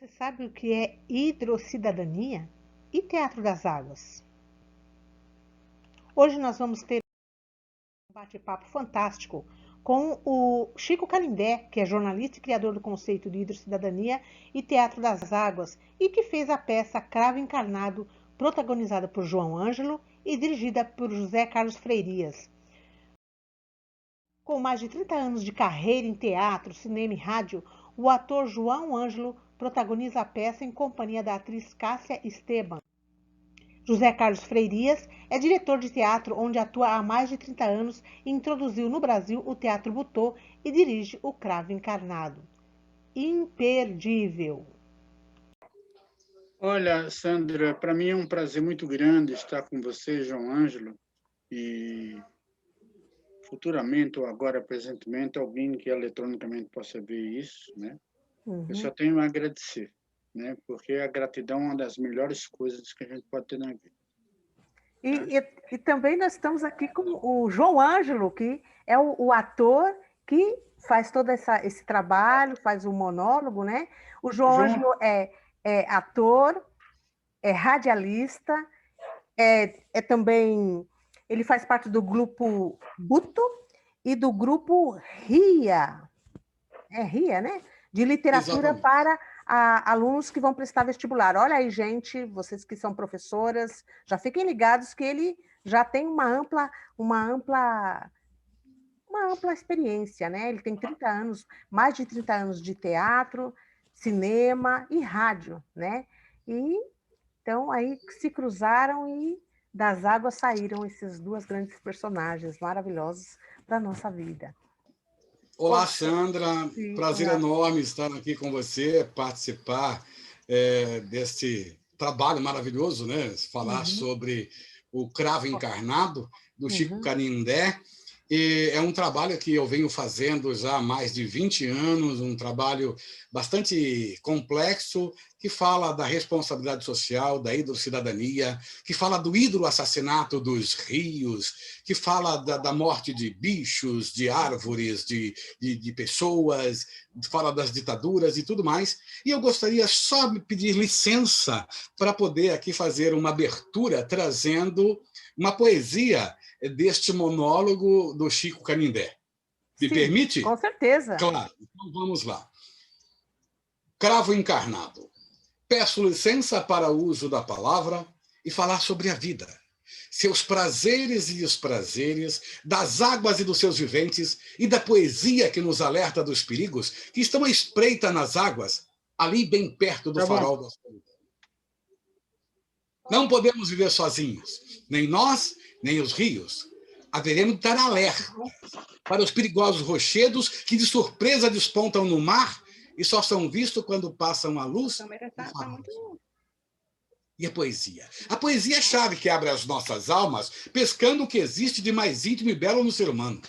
Você sabe o que é hidrocidadania e teatro das águas? Hoje nós vamos ter um bate-papo fantástico com o Chico Canindé, que é jornalista e criador do conceito de hidrocidadania e teatro das águas, e que fez a peça Cravo Encarnado, protagonizada por João Ângelo e dirigida por José Carlos Freirias. Com mais de 30 anos de carreira em teatro, cinema e rádio, o ator João Ângelo protagoniza a peça em companhia da atriz Cássia Esteban. José Carlos Freirias é diretor de teatro onde atua há mais de 30 anos e introduziu no Brasil o Teatro Butô e dirige o Cravo Encarnado. Imperdível! Olha, Sandra, para mim é um prazer muito grande estar com você, João Ângelo, e futuramente, ou agora, presentemente, alguém que eletronicamente possa ver isso, né? Eu só tenho a agradecer, né? Porque a gratidão é uma das melhores coisas que a gente pode ter na vida. E também nós estamos aqui com o João Ângelo, que é o ator que faz todo esse trabalho, faz o monólogo, né? O João Ângelo é ator, é radialista, é também... Ele faz parte do grupo Buto e do grupo RIA. É RIA, né? De literatura Exatamente. para alunos que vão prestar vestibular. Olha aí, gente, vocês que são professoras, já fiquem ligados que ele já tem uma ampla experiência, né? Ele tem 30 anos, mais de 30 anos de teatro, cinema e rádio, né? E então aí se cruzaram e das águas saíram esses duas grandes personagens maravilhosos para a nossa vida. Olá, Sandra. Sim, Prazer olá. enorme estar aqui com você, participar deste trabalho maravilhoso, né? Falar sobre o Cravo Encarnado, do Chico Canindé. E é um trabalho que eu venho fazendo já há mais de 20 anos, um trabalho bastante complexo, que fala da responsabilidade social, da hidrocidadania, que fala do hidroassassinato dos rios, que fala da morte de bichos, de árvores, de pessoas, fala das ditaduras e tudo mais. E eu gostaria só de pedir licença para poder aqui fazer uma abertura trazendo uma poesia deste monólogo do Chico Canindé. Me permite? Com certeza. Claro. Então vamos lá. Cravo Encarnado. Peço licença para o uso da palavra e falar sobre a vida, seus prazeres e desprazeres, das águas e dos seus viventes, e da poesia que nos alerta dos perigos que estão à espreita nas águas, ali bem perto do farol da solidão. Não podemos viver sozinhos, nem nós, nem os rios. Haveremos de estar alerta para os perigosos rochedos que de surpresa despontam no mar e só são vistos quando passam a luz. E a poesia? A poesia é a chave que abre as nossas almas, pescando o que existe de mais íntimo e belo no ser humano.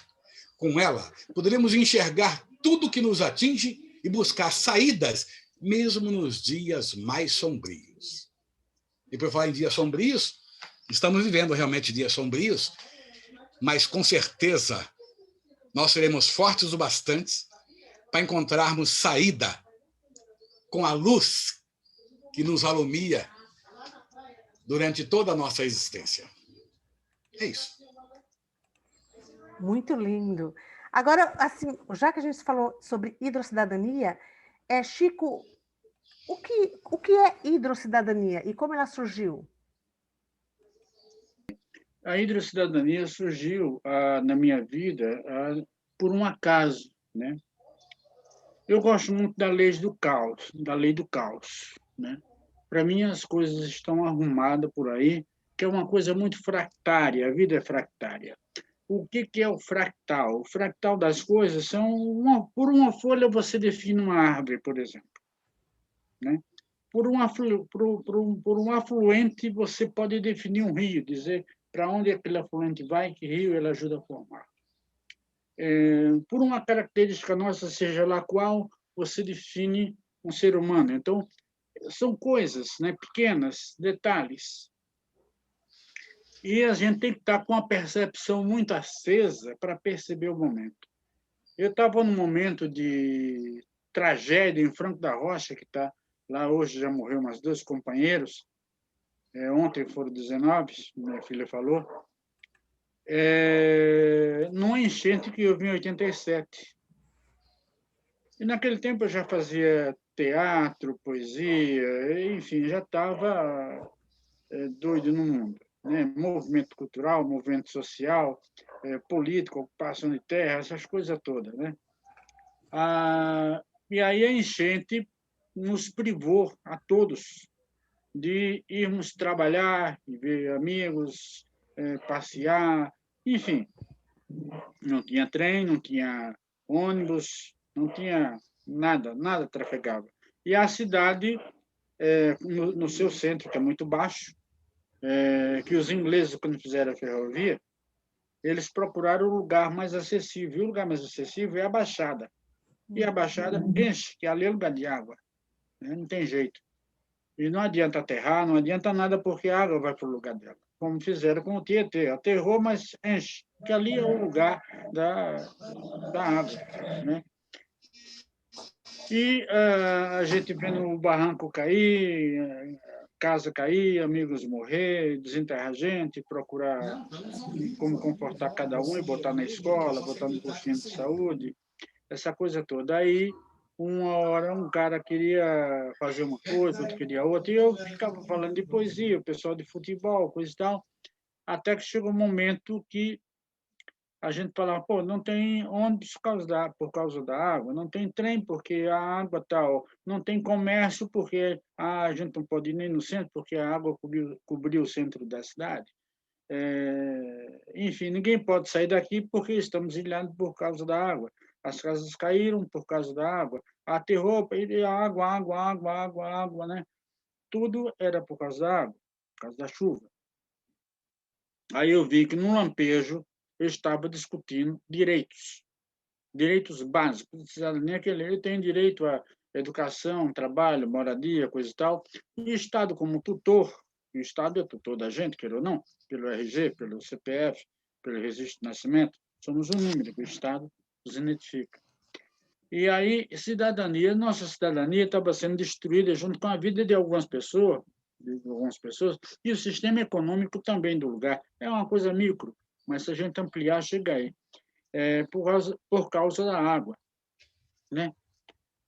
Com ela, poderemos enxergar tudo que nos atinge e buscar saídas, mesmo nos dias mais sombrios. E por falar em dias sombrios, estamos vivendo realmente dias sombrios, mas com certeza nós seremos fortes o bastante para encontrarmos saída com a luz que nos alumia durante toda a nossa existência. É isso. Muito lindo. Agora, assim, já que a gente falou sobre hidrocidadania, Chico, o que é hidrocidadania e como ela surgiu? A hidrocidadania surgiu na minha vida por um acaso, né? Eu gosto muito da lei do caos, né? Para mim, as coisas estão arrumadas por aí, que é uma coisa muito fractária, a vida é fractária. O que é o fractal? O fractal das coisas são... por uma folha você define uma árvore, por exemplo, né? Por um afluente você pode definir um rio, dizer para onde aquele afluente vai, que rio ele ajuda a formar. Por uma característica nossa, seja lá qual, você define um ser humano. Então, são coisas, né, pequenas, detalhes. E a gente tem que estar com a percepção muito acesa para perceber o momento. Eu estava num momento de tragédia em Franco da Rocha, que está Lá hoje já morreu umas 2 companheiros. Ontem foram 19, minha filha falou. Numa enchente que houve em 87. E naquele tempo eu já fazia teatro, poesia, enfim, já estava doido no mundo, né? Movimento cultural, movimento social, político, ocupação de terra, essas coisas todas, né? E aí a enchente nos privou a todos de irmos trabalhar, ver amigos, passear, enfim. Não tinha trem, não tinha ônibus, não tinha nada, nada trafegava. E a cidade, no seu centro, que é muito baixo, que os ingleses, quando fizeram a ferrovia, eles procuraram o lugar mais acessível. E o lugar mais acessível é a Baixada. E a Baixada enche, que ali é lugar de água, né? Não tem jeito. E não adianta aterrar, não adianta nada, porque a água vai para o lugar dela. Como fizeram com o Tietê. Aterrou, mas enche, que ali é o lugar da água, né? E a gente vendo o barranco cair, casa cair, amigos morrer, desenterrar gente, procurar como comportar cada um e botar na escola, botar no postinho de saúde, essa coisa toda. Aí, uma hora, um cara queria fazer uma coisa, outro queria outra, e eu ficava falando de poesia, o pessoal de futebol, coisa e tal, até que chegou um momento que a gente falava, pô, não tem ônibus por causa da água, não tem trem porque a água tal, não tem comércio porque a gente não pode ir nem no centro porque a água cobriu o centro da cidade. Enfim, ninguém pode sair daqui porque estamos ilhados por causa da água. As casas caíram por causa da água. Aterrou, água, né? Tudo era por causa da água, por causa da chuva. Aí eu vi que, num lampejo, eu estava discutindo direitos básicos de cidadania, que ele tem direito à educação, trabalho, moradia, coisa e tal. E o Estado, como tutor, o Estado é tutor da gente, quer ou não, pelo RG, pelo CPF, pelo registro de nascimento, somos um número que o Estado nos identifica. E aí, nossa cidadania estava sendo destruída junto com a vida de algumas pessoas, e o sistema econômico também do lugar. É uma coisa micro, mas se a gente ampliar, chega aí. Por causa da água, né?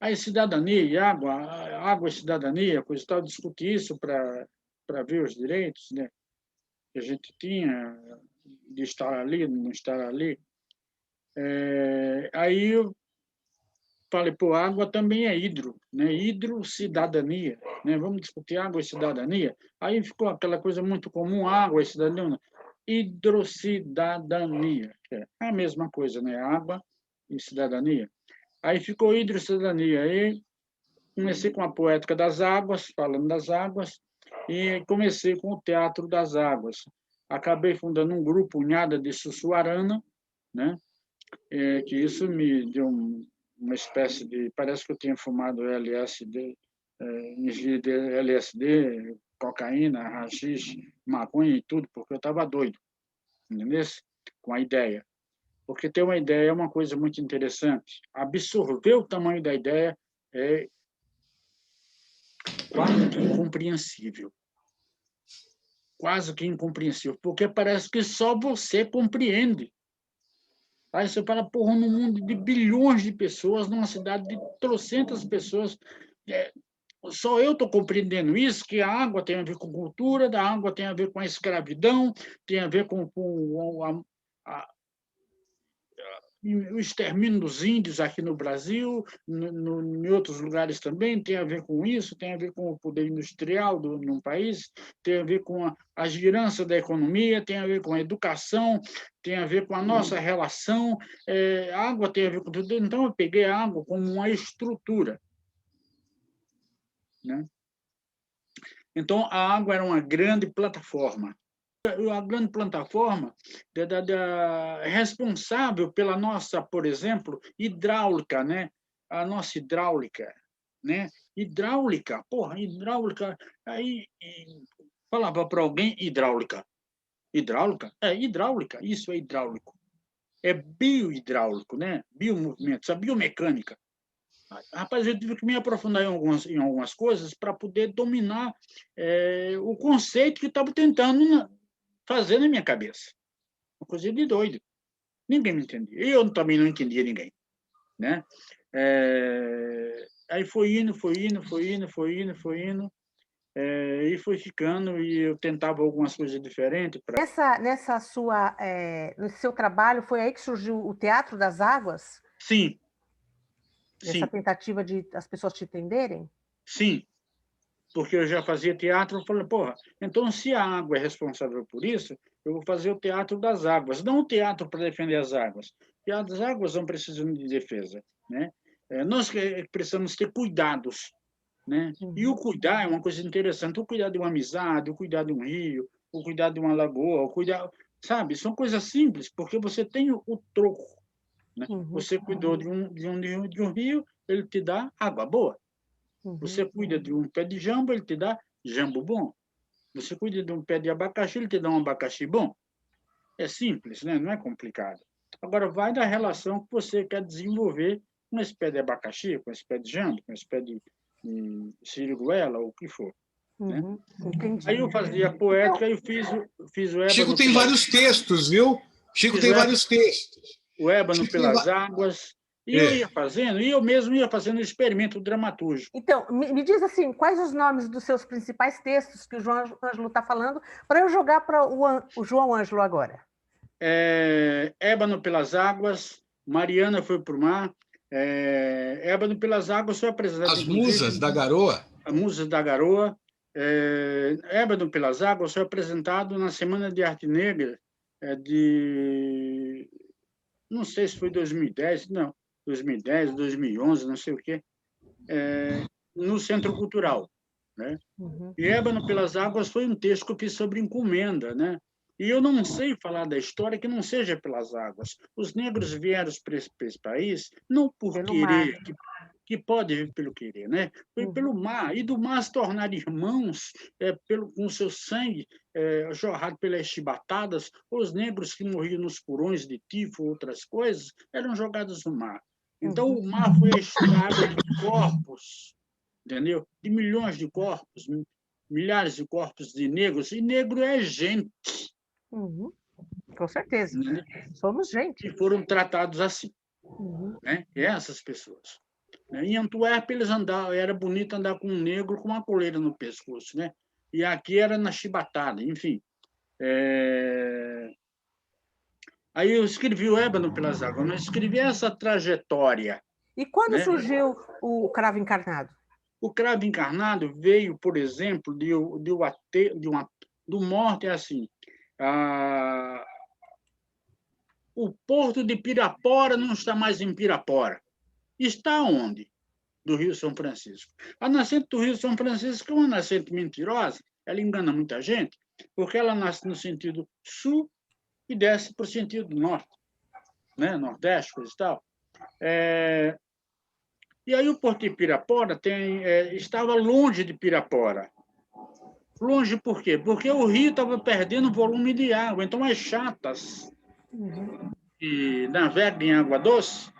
Aí cidadania e água e cidadania, coisa e tal, discutir isso para ver os direitos, né, que a gente tinha de estar ali, não estar ali. Aí eu falei, pô, água também é né? Hidrocidadania, né? Vamos discutir água e cidadania. Aí ficou aquela coisa muito comum, água e cidadania. Hidrocidadania, que é a mesma coisa, né? Água e cidadania. Aí ficou hidrocidadania. Aí comecei com a poética das águas, falando das águas, e comecei com o teatro das águas. Acabei fundando um grupo, Unhada de Sussuarana, né? Que isso me deu uma espécie de... Parece que eu tinha fumado LSD, ingerido LSD, cocaína, haxixe, maconha e tudo, porque eu estava doido, entendeu? Com a ideia. Porque ter uma ideia é uma coisa muito interessante. Absorver o tamanho da ideia é quase que incompreensível. Quase que incompreensível, porque parece que só você compreende. Aí você fala, porra, num mundo de bilhões de pessoas, numa cidade de trocentas pessoas, só eu estou compreendendo isso, que a água tem a ver com cultura, a água tem a ver com a escravidão, tem a ver com o extermínio dos índios aqui no Brasil, em outros lugares também, tem a ver com isso, tem a ver com o poder industrial num país, tem a ver com a girança da economia, tem a ver com a educação, tem a ver com a nossa relação, a água tem a ver com tudo. Então, eu peguei a água como uma estrutura, né? Então, a água era uma grande plataforma. A grande plataforma responsável pela nossa, por exemplo, hidráulica, né? A nossa hidráulica, né? Hidráulica, porra, hidráulica. Aí falava para alguém hidráulica. Hidráulica? Hidráulica, isso é hidráulico. É biohidráulico, né? Biomovimentos, a biomecânica. Rapaz, eu tive que me aprofundar em algumas coisas para poder dominar o conceito que eu estava tentando fazer na minha cabeça. Uma coisa de doido. Ninguém me entendia. Eu também não entendia ninguém, né? Aí foi indo, e foi ficando, e eu tentava algumas coisas diferentes. Nesse seu trabalho, foi aí que surgiu o Teatro das Águas? Sim. Nessa tentativa de as pessoas te entenderem? Sim, porque eu já fazia teatro, eu falei, porra, então se a água é responsável por isso, eu vou fazer o Teatro das Águas, não o teatro para defender as águas. Porque as águas não precisam de defesa, né? Nós precisamos ter cuidados, né? E o cuidar é uma coisa interessante, o cuidar de uma amizade, o cuidar de um rio, o cuidar de uma lagoa, o cuidar, sabe? São coisas simples, porque você tem o troco, né? Você cuidou de um rio, ele te dá água boa. Você cuida de um pé de jambo, ele te dá jambo bom. Você cuida de um pé de abacaxi, ele te dá um abacaxi bom. É simples, né? Não é complicado. Agora, vai da relação que você quer desenvolver com esse pé de abacaxi, com esse pé de jambo, com esse pé de siriguela, ou o que for. Né? Aí eu fazia poética, e fiz o ébano... Chico tem vários textos, viu? Chico tem vários textos. O ébano pelas águas... E eu ia fazendo, e eu mesmo ia fazendo o experimento dramatúrgico. Então, me diz assim, quais os nomes dos seus principais textos que o João Ângelo está falando, para eu jogar para o João Ângelo agora. Ébano pelas águas, Mariana foi para o mar, Ébano pelas águas foi apresentado... As Musas da Garoa. As Musas da Garoa. Ébano pelas águas foi apresentado na Semana de Arte Negra de... Não sei se foi 2010, não. 2010, 2011, não sei o quê, no Centro Cultural, né? E Ébano pelas Águas foi um texto que eu fiz sobre encomenda, né? E eu não sei falar da história que não seja pelas águas. Os negros vieram para esse país não por querer, que pode vir pelo querer, né? Foi pelo mar, e do mar se tornar irmãos com seu sangue jorrado pelas chibatadas. Os negros que morriam nos furões de tifo, outras coisas, eram jogados no mar. Então, o mar foi a estrada de corpos, entendeu? De milhões de corpos, milhares de corpos de negros, e negro é gente. Com certeza. Né? Somos gente. E foram tratados assim, né? Essas pessoas. Em Antuérpia, eles andavam, era bonito andar com um negro com uma coleira no pescoço, né? E aqui era na chibatada, enfim. Aí eu escrevi o Ébano pelas Águas, mas escrevi essa trajetória. E quando surgiu o Cravo Encarnado? O Cravo Encarnado veio, por exemplo, do morte, assim. O porto de Pirapora não está mais em Pirapora. Está onde? Do Rio São Francisco. A nascente do Rio São Francisco é uma nascente mentirosa, ela engana muita gente, porque ela nasce no sentido sul e desce para o sentido norte, né? Nordeste, coisa e tal. E aí o porto de Pirapora estava longe de Pirapora. Longe por quê? Porque o rio estava perdendo volume de água. Então, as chatas que navegam em água doce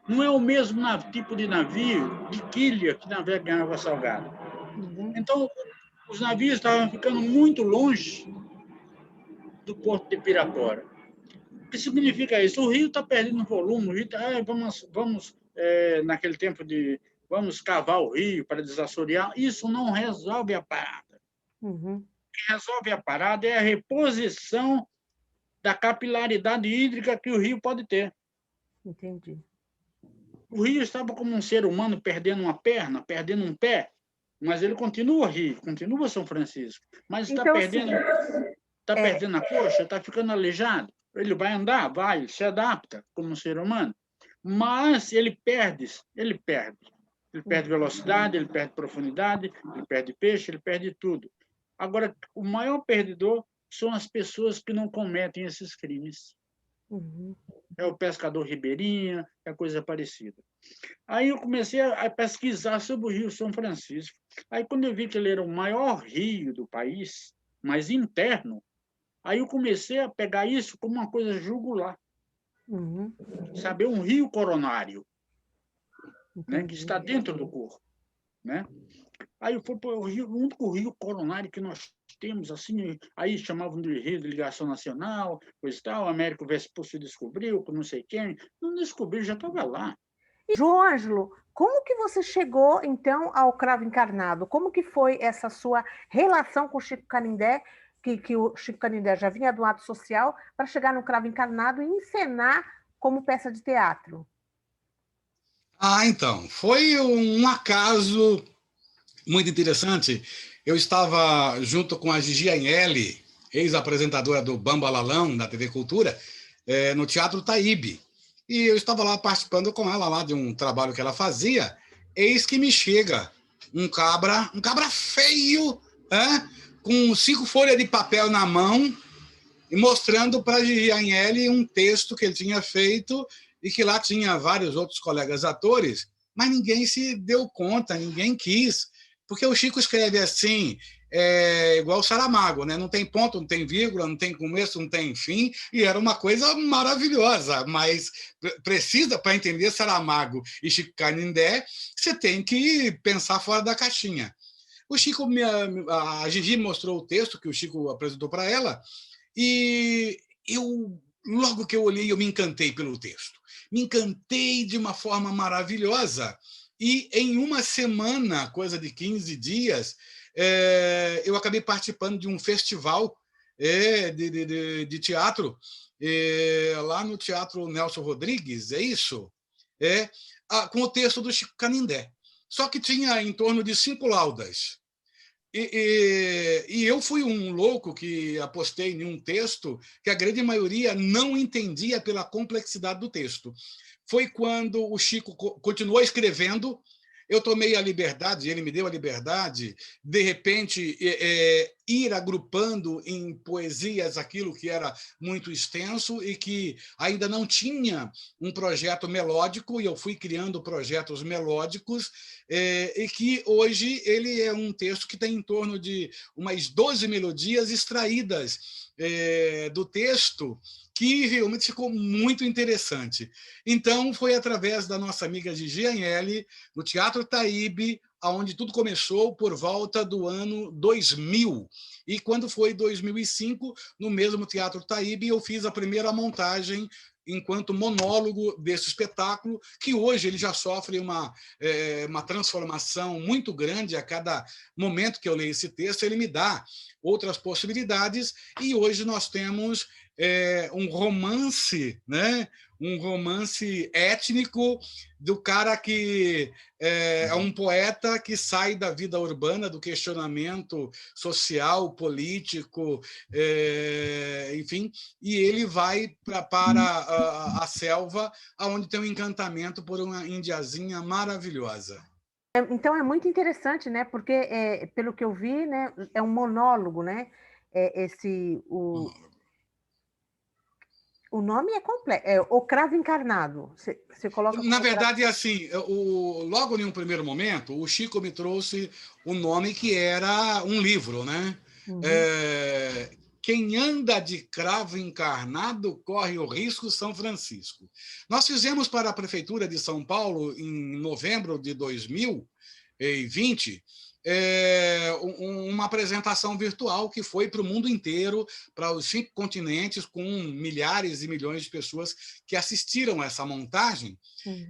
não é o mesmo tipo de navio, de quilha, que navega em água salgada. Então, os navios estavam ficando muito longe do porto de Pirapora. O que significa isso? O rio está perdendo volume, o rio vamos naquele tempo vamos cavar o rio para desassorear. Isso não resolve a parada. O que resolve a parada é a reposição da capilaridade hídrica que o rio pode ter. Entendi. O rio estava como um ser humano perdendo uma perna, perdendo um pé, mas ele continua rio, continua São Francisco. Mas está então, perdendo a coxa, está ficando aleijado. Ele vai andar, vai, se adapta como um ser humano. Mas ele perde velocidade, ele perde profundidade, ele perde peixe, ele perde tudo. Agora, o maior perdedor são as pessoas que não cometem esses crimes. É o pescador ribeirinha, é coisa parecida. Aí eu comecei a pesquisar sobre o Rio São Francisco. Aí, quando eu vi que ele era o maior rio do país, mas interno, aí eu comecei a pegar isso como uma coisa jugular. Sabe, um rio coronário. né, que está dentro do corpo, né? Aí eu fui para o único rio coronário que nós temos, assim, aí chamavam de Rio de Ligação Nacional, coisa e tal, Américo Vespucci descobriu, por não sei quem, não descobriu, já estava lá. E, João Ângelo, como que você chegou, então, ao cravo encarnado? Como que foi essa sua relação com o Chico Canindé, que o Chico Canindé já vinha do ato social, para chegar no cravo encarnado e encenar como peça de teatro? Então, foi um acaso muito interessante. Eu estava junto com a Gigi Agnelli, ex-apresentadora do Bambalalão, da TV Cultura, no Teatro Taíbe. E eu estava lá participando com ela lá de um trabalho que ela fazia. Eis que me chega um cabra feio, com 5 folhas de papel na mão, e mostrando para a Gigi Agnelli um texto que ele tinha feito e que lá tinha vários outros colegas atores, mas ninguém se deu conta, ninguém quis, porque o Chico escreve assim, igual o Saramago, né? Não tem ponto, não tem vírgula, não tem começo, não tem fim, e era uma coisa maravilhosa, mas precisa, para entender Saramago e Chico Canindé, você tem que pensar fora da caixinha. O Chico, a Gigi mostrou o texto que o Chico apresentou para ela, e logo que eu olhei, eu me encantei pelo texto. Me encantei de uma forma maravilhosa. E em uma semana, coisa de 15 dias, eu acabei participando de um festival de teatro, lá no Teatro Nelson Rodrigues, é isso? Com o texto do Chico Canindé. Só que tinha em torno de 5 laudas. E eu fui um louco que apostei em um texto que a grande maioria não entendia pela complexidade do texto. Foi quando o Chico continuou escrevendo, eu tomei a liberdade, ele me deu a liberdade, de repente, ir agrupando em poesias aquilo que era muito extenso e que ainda não tinha um projeto melódico, e eu fui criando projetos melódicos, e que hoje ele é um texto que tem em torno de umas 12 melodias extraídas do texto, que realmente ficou muito interessante. Então, foi através da nossa amiga Gigi Agnelli, no Teatro Taíbe, onde tudo começou por volta do ano 2000. E quando foi 2005, no mesmo Teatro Taíbe, eu fiz a primeira montagem enquanto monólogo desse espetáculo, que hoje ele já sofre uma transformação muito grande. A cada momento que eu leio esse texto, ele me dá outras possibilidades, e hoje nós temos um romance, né? Um romance étnico do cara que é um poeta que sai da vida urbana, do questionamento social, político, enfim, e ele vai para a selva, onde tem um encantamento por uma indiazinha maravilhosa. Então é muito interessante, né? Porque, pelo que eu vi, né, é um monólogo, né? O nome é completo, O Cravo Encarnado. Você coloca Na como verdade, assim, logo em um primeiro momento, o Chico me trouxe o nome que era um livro, né? Uhum. Quem anda de cravo encarnado corre o risco, São Francisco. Nós fizemos para a Prefeitura de São Paulo, em novembro de 2020, uma apresentação virtual que foi para o mundo inteiro, para os 5 continentes, com milhares e milhões de pessoas que assistiram a essa montagem. Uhum.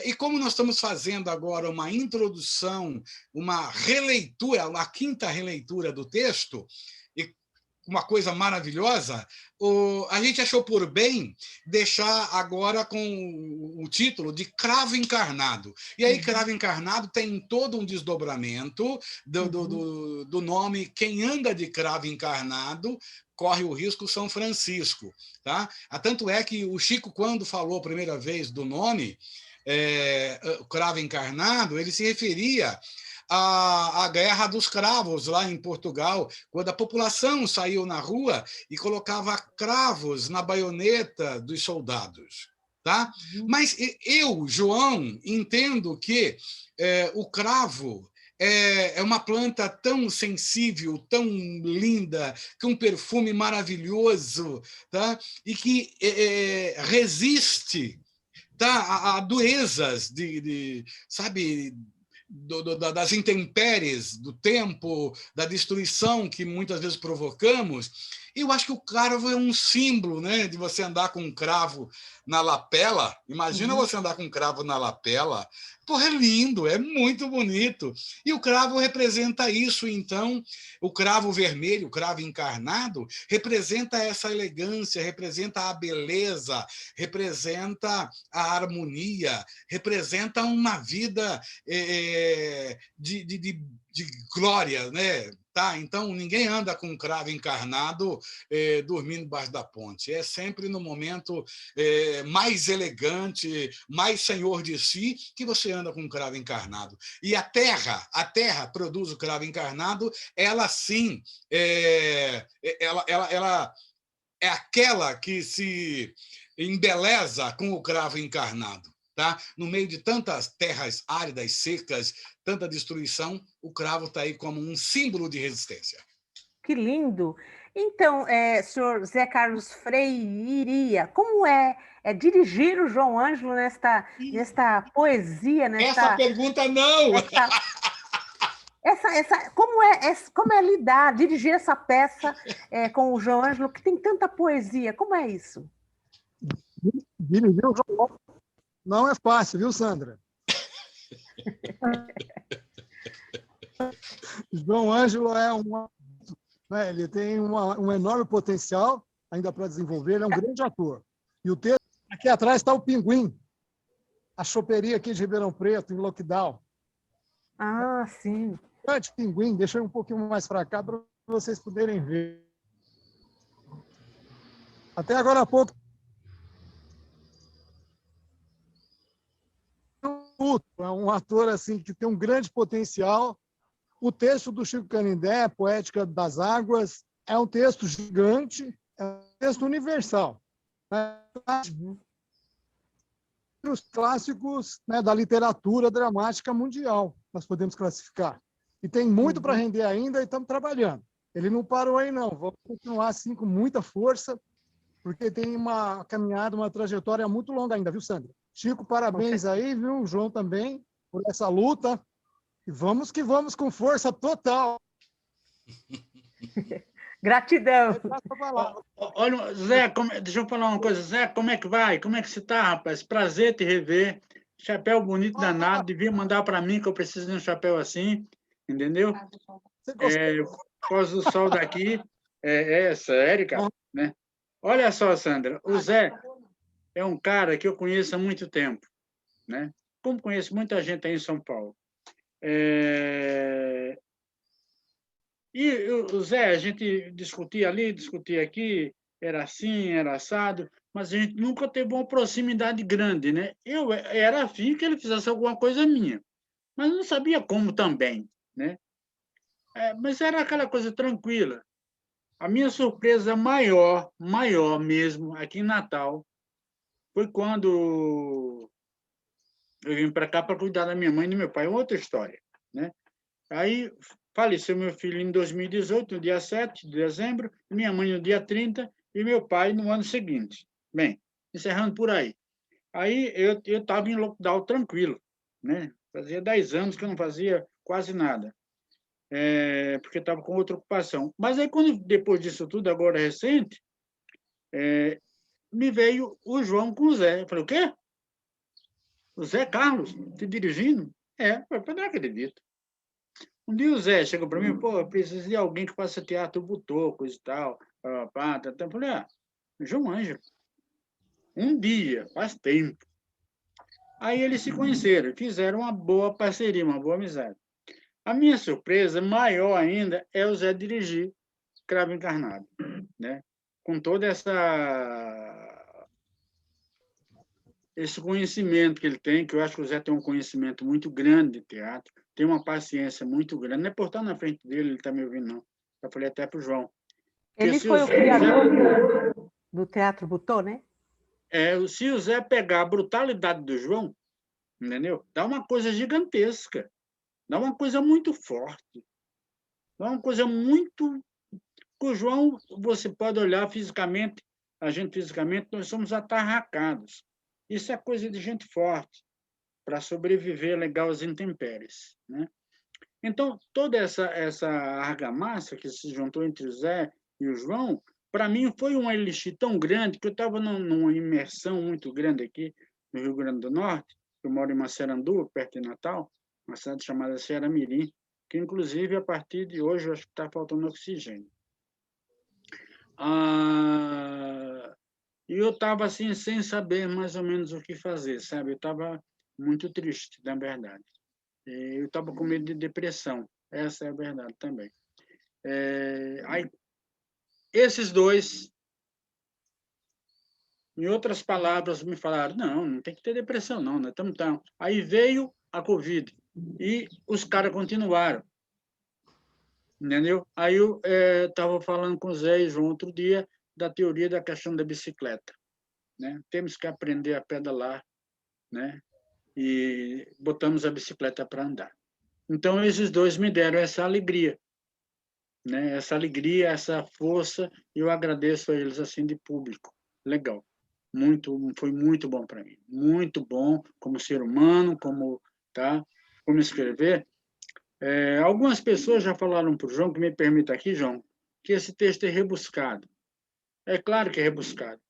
E como nós estamos fazendo agora uma introdução, uma releitura, a 5ª releitura do texto, uma coisa maravilhosa, a gente achou por bem deixar agora com o título de Cravo Encarnado. E aí, Cravo Encarnado tem todo um desdobramento do nome. Quem anda de cravo encarnado corre o risco, São Francisco. Tá? Tanto é que o Chico, quando falou a primeira vez do nome, Cravo Encarnado, ele se referia a Guerra dos Cravos, lá em Portugal, quando a população saiu na rua e colocava cravos na baioneta dos soldados. Tá? Mas eu, João, entendo que o cravo é uma planta tão sensível, tão linda, com um perfume maravilhoso, tá? E que resiste tá? A durezas sabe, das intempéries do tempo, da destruição que muitas vezes provocamos. E eu acho que o cravo é um símbolo, né, de você andar com um cravo na lapela. Imagina você andar com um cravo na lapela. Porra, é lindo, é muito bonito. E o cravo representa isso, então. O cravo vermelho, o cravo encarnado, representa essa elegância, representa a beleza, representa a harmonia, representa uma vida de glória, né? Tá? Então, ninguém anda com um cravo encarnado dormindo embaixo da ponte. É sempre no momento mais elegante, mais senhor de si, que você anda com um cravo encarnado. E a terra produz o cravo encarnado, ela sim, ela é aquela que se embeleza com o cravo encarnado. Tá? No meio de tantas terras áridas, secas, tanta destruição, o cravo está aí como um símbolo de resistência. Que lindo! Então, senhor Zé Carlos Freiria, como é dirigir o João Ângelo nesta poesia, Essa pergunta não! Como é lidar, dirigir essa peça com o João Ângelo, que tem tanta poesia? Como é isso? Dirigir o João não é fácil, viu, Sandra? João Ângelo ele tem um enorme potencial ainda para desenvolver, ele é um grande ator. E o texto, aqui atrás está o Pinguim, a choperia aqui de Ribeirão Preto, em Lockdown. Ah, sim. Grande Pinguim, deixa eu um pouquinho mais para cá para vocês poderem ver. Até agora há pouco, é um ator assim que tem um grande potencial. O texto do Chico Canindé, Poética das Águas, é um texto gigante, é um texto universal. Os clássicos, né, da literatura dramática mundial, nós podemos classificar. E tem muito para render ainda e estamos trabalhando. Ele não parou aí, não. Vamos continuar assim com muita força, porque tem uma caminhada, uma trajetória muito longa ainda, viu, Sandra? Chico, parabéns aí, viu? O João também, por essa luta. E vamos que vamos com força total. Gratidão. Olha, Zé, deixa eu falar uma coisa. Zé, como é que vai? Como é que você está, rapaz? Prazer te rever. Chapéu bonito danado. Devia mandar para mim, que eu preciso de um chapéu assim. Entendeu? Por causa do sol daqui. É sério, cara. Né? Olha só, Sandra. O Zé é um cara que eu conheço há muito tempo. Né? Como conheço muita gente aí em São Paulo. E o Zé, a gente discutia ali, discutia aqui, era assim, era assado, mas a gente nunca teve uma proximidade grande, né? Eu era afim que ele fizesse alguma coisa minha, mas não sabia como também, né? Mas era aquela coisa tranquila. A minha surpresa maior mesmo, aqui em Natal, foi quando eu vim para cá para cuidar da minha mãe e do meu pai. É outra história, né? Aí faleceu meu filho em 2018, no dia 7 de dezembro, minha mãe no dia 30 e meu pai no ano seguinte. Bem, encerrando por aí. Aí eu estava em lockdown tranquilo, né? Fazia 10 anos que eu não fazia quase nada, porque estava com outra ocupação. Mas aí, depois disso tudo, agora recente, me veio o João com o Zé. Eu falei, o quê? O Zé Carlos, te dirigindo? Eu não acredito. Um dia o Zé chegou para mim, pô, eu preciso de alguém que faça teatro butô, coisa e tal. Eu falei, João Ângelo. Um dia, faz tempo. Aí eles se conheceram, fizeram uma boa parceria, uma boa amizade. A minha surpresa maior ainda é o Zé dirigir Cravo Encarnado, né? Com todo esse conhecimento que ele tem, que eu acho que o Zé tem um conhecimento muito grande de teatro, tem uma paciência muito grande. Não é por estar na frente dele, ele está me ouvindo, não. Eu falei até para o João. Ele foi o criador do Teatro Butô, né? Se o Zé pegar a brutalidade do João, entendeu? Dá uma coisa gigantesca. Dá uma coisa muito forte. Dá uma coisa muito... O João, você pode olhar fisicamente, a gente fisicamente, nós somos atarracados. Isso é coisa de gente forte, para sobreviver legal às intempéries, né? Então, toda essa argamassa que se juntou entre o Zé e o João, para mim foi um elixir tão grande que eu estava numa imersão muito grande aqui no Rio Grande do Norte. Eu moro em Massaranduba, perto de Natal, uma cidade chamada Ceará-Mirim, que, inclusive, a partir de hoje, eu acho que está faltando oxigênio. E eu estava assim, sem saber mais ou menos o que fazer, sabe? Eu estava muito triste, na verdade. Eu estava com medo de depressão, essa é a verdade também. Aí, esses dois, em outras palavras, me falaram, não tem que ter depressão, não, nós estamos tão. Aí veio a Covid e os caras continuaram, entendeu? Aí eu estava falando com o Zé e João outro dia da teoria da questão da bicicleta, né? Temos que aprender a pedalar, né? E botamos a bicicleta para andar. Então, esses dois me deram essa alegria, né? Essa alegria, essa força, e eu agradeço a eles assim de público. Legal. Foi muito bom para mim. Muito bom como ser humano, como escrever. Algumas pessoas já falaram para o João, que me permita aqui, João, que esse texto é rebuscado. É claro que é rebuscado.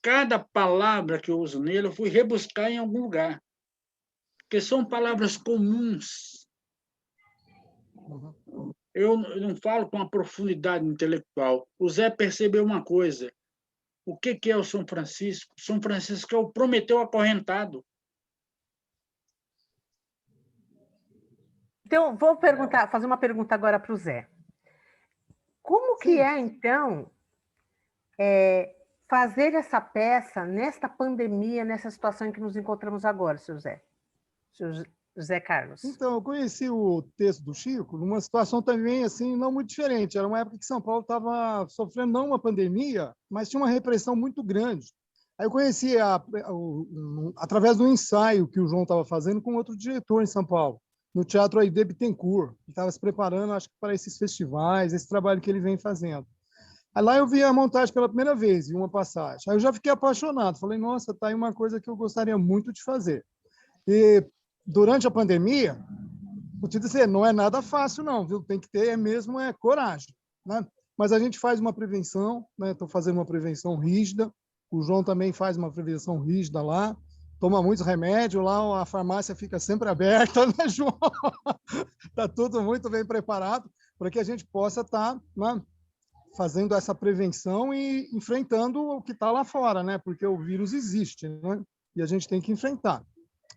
Cada palavra que eu uso nele, eu fui rebuscar em algum lugar. Porque são palavras comuns. Eu não falo com a profundidade intelectual. O Zé percebeu uma coisa. O que é o São Francisco? São Francisco é o Prometeu acorrentado. Então, vou fazer uma pergunta agora para o Zé. Como que então, fazer essa peça nesta pandemia, nessa situação em que nos encontramos agora, seu Zé? Seu José Carlos. Então, eu conheci o texto do Chico numa situação também assim não muito diferente. Era uma época que São Paulo estava sofrendo não uma pandemia, mas tinha uma repressão muito grande. Aí eu conheci através do ensaio que o João estava fazendo com outro diretor em São Paulo, no Teatro Aide Bittencourt, que estava se preparando, acho que para esses festivais, esse trabalho que ele vem fazendo. Aí lá eu vi a montagem pela primeira vez, em uma passagem. Aí eu já fiquei apaixonado. Falei, nossa, tá aí uma coisa que eu gostaria muito de fazer. E durante a pandemia, vou te dizer, não é nada fácil, não, viu? Tem que ter mesmo coragem, né? Mas a gente faz uma prevenção, né? Estou fazendo uma prevenção rígida, o João também faz uma prevenção rígida lá, toma muitos remédios lá, a farmácia fica sempre aberta, né, João? Está tudo muito bem preparado para que a gente possa estar, né, fazendo essa prevenção e enfrentando o que está lá fora, né? Porque o vírus existe, né? E a gente tem que enfrentar.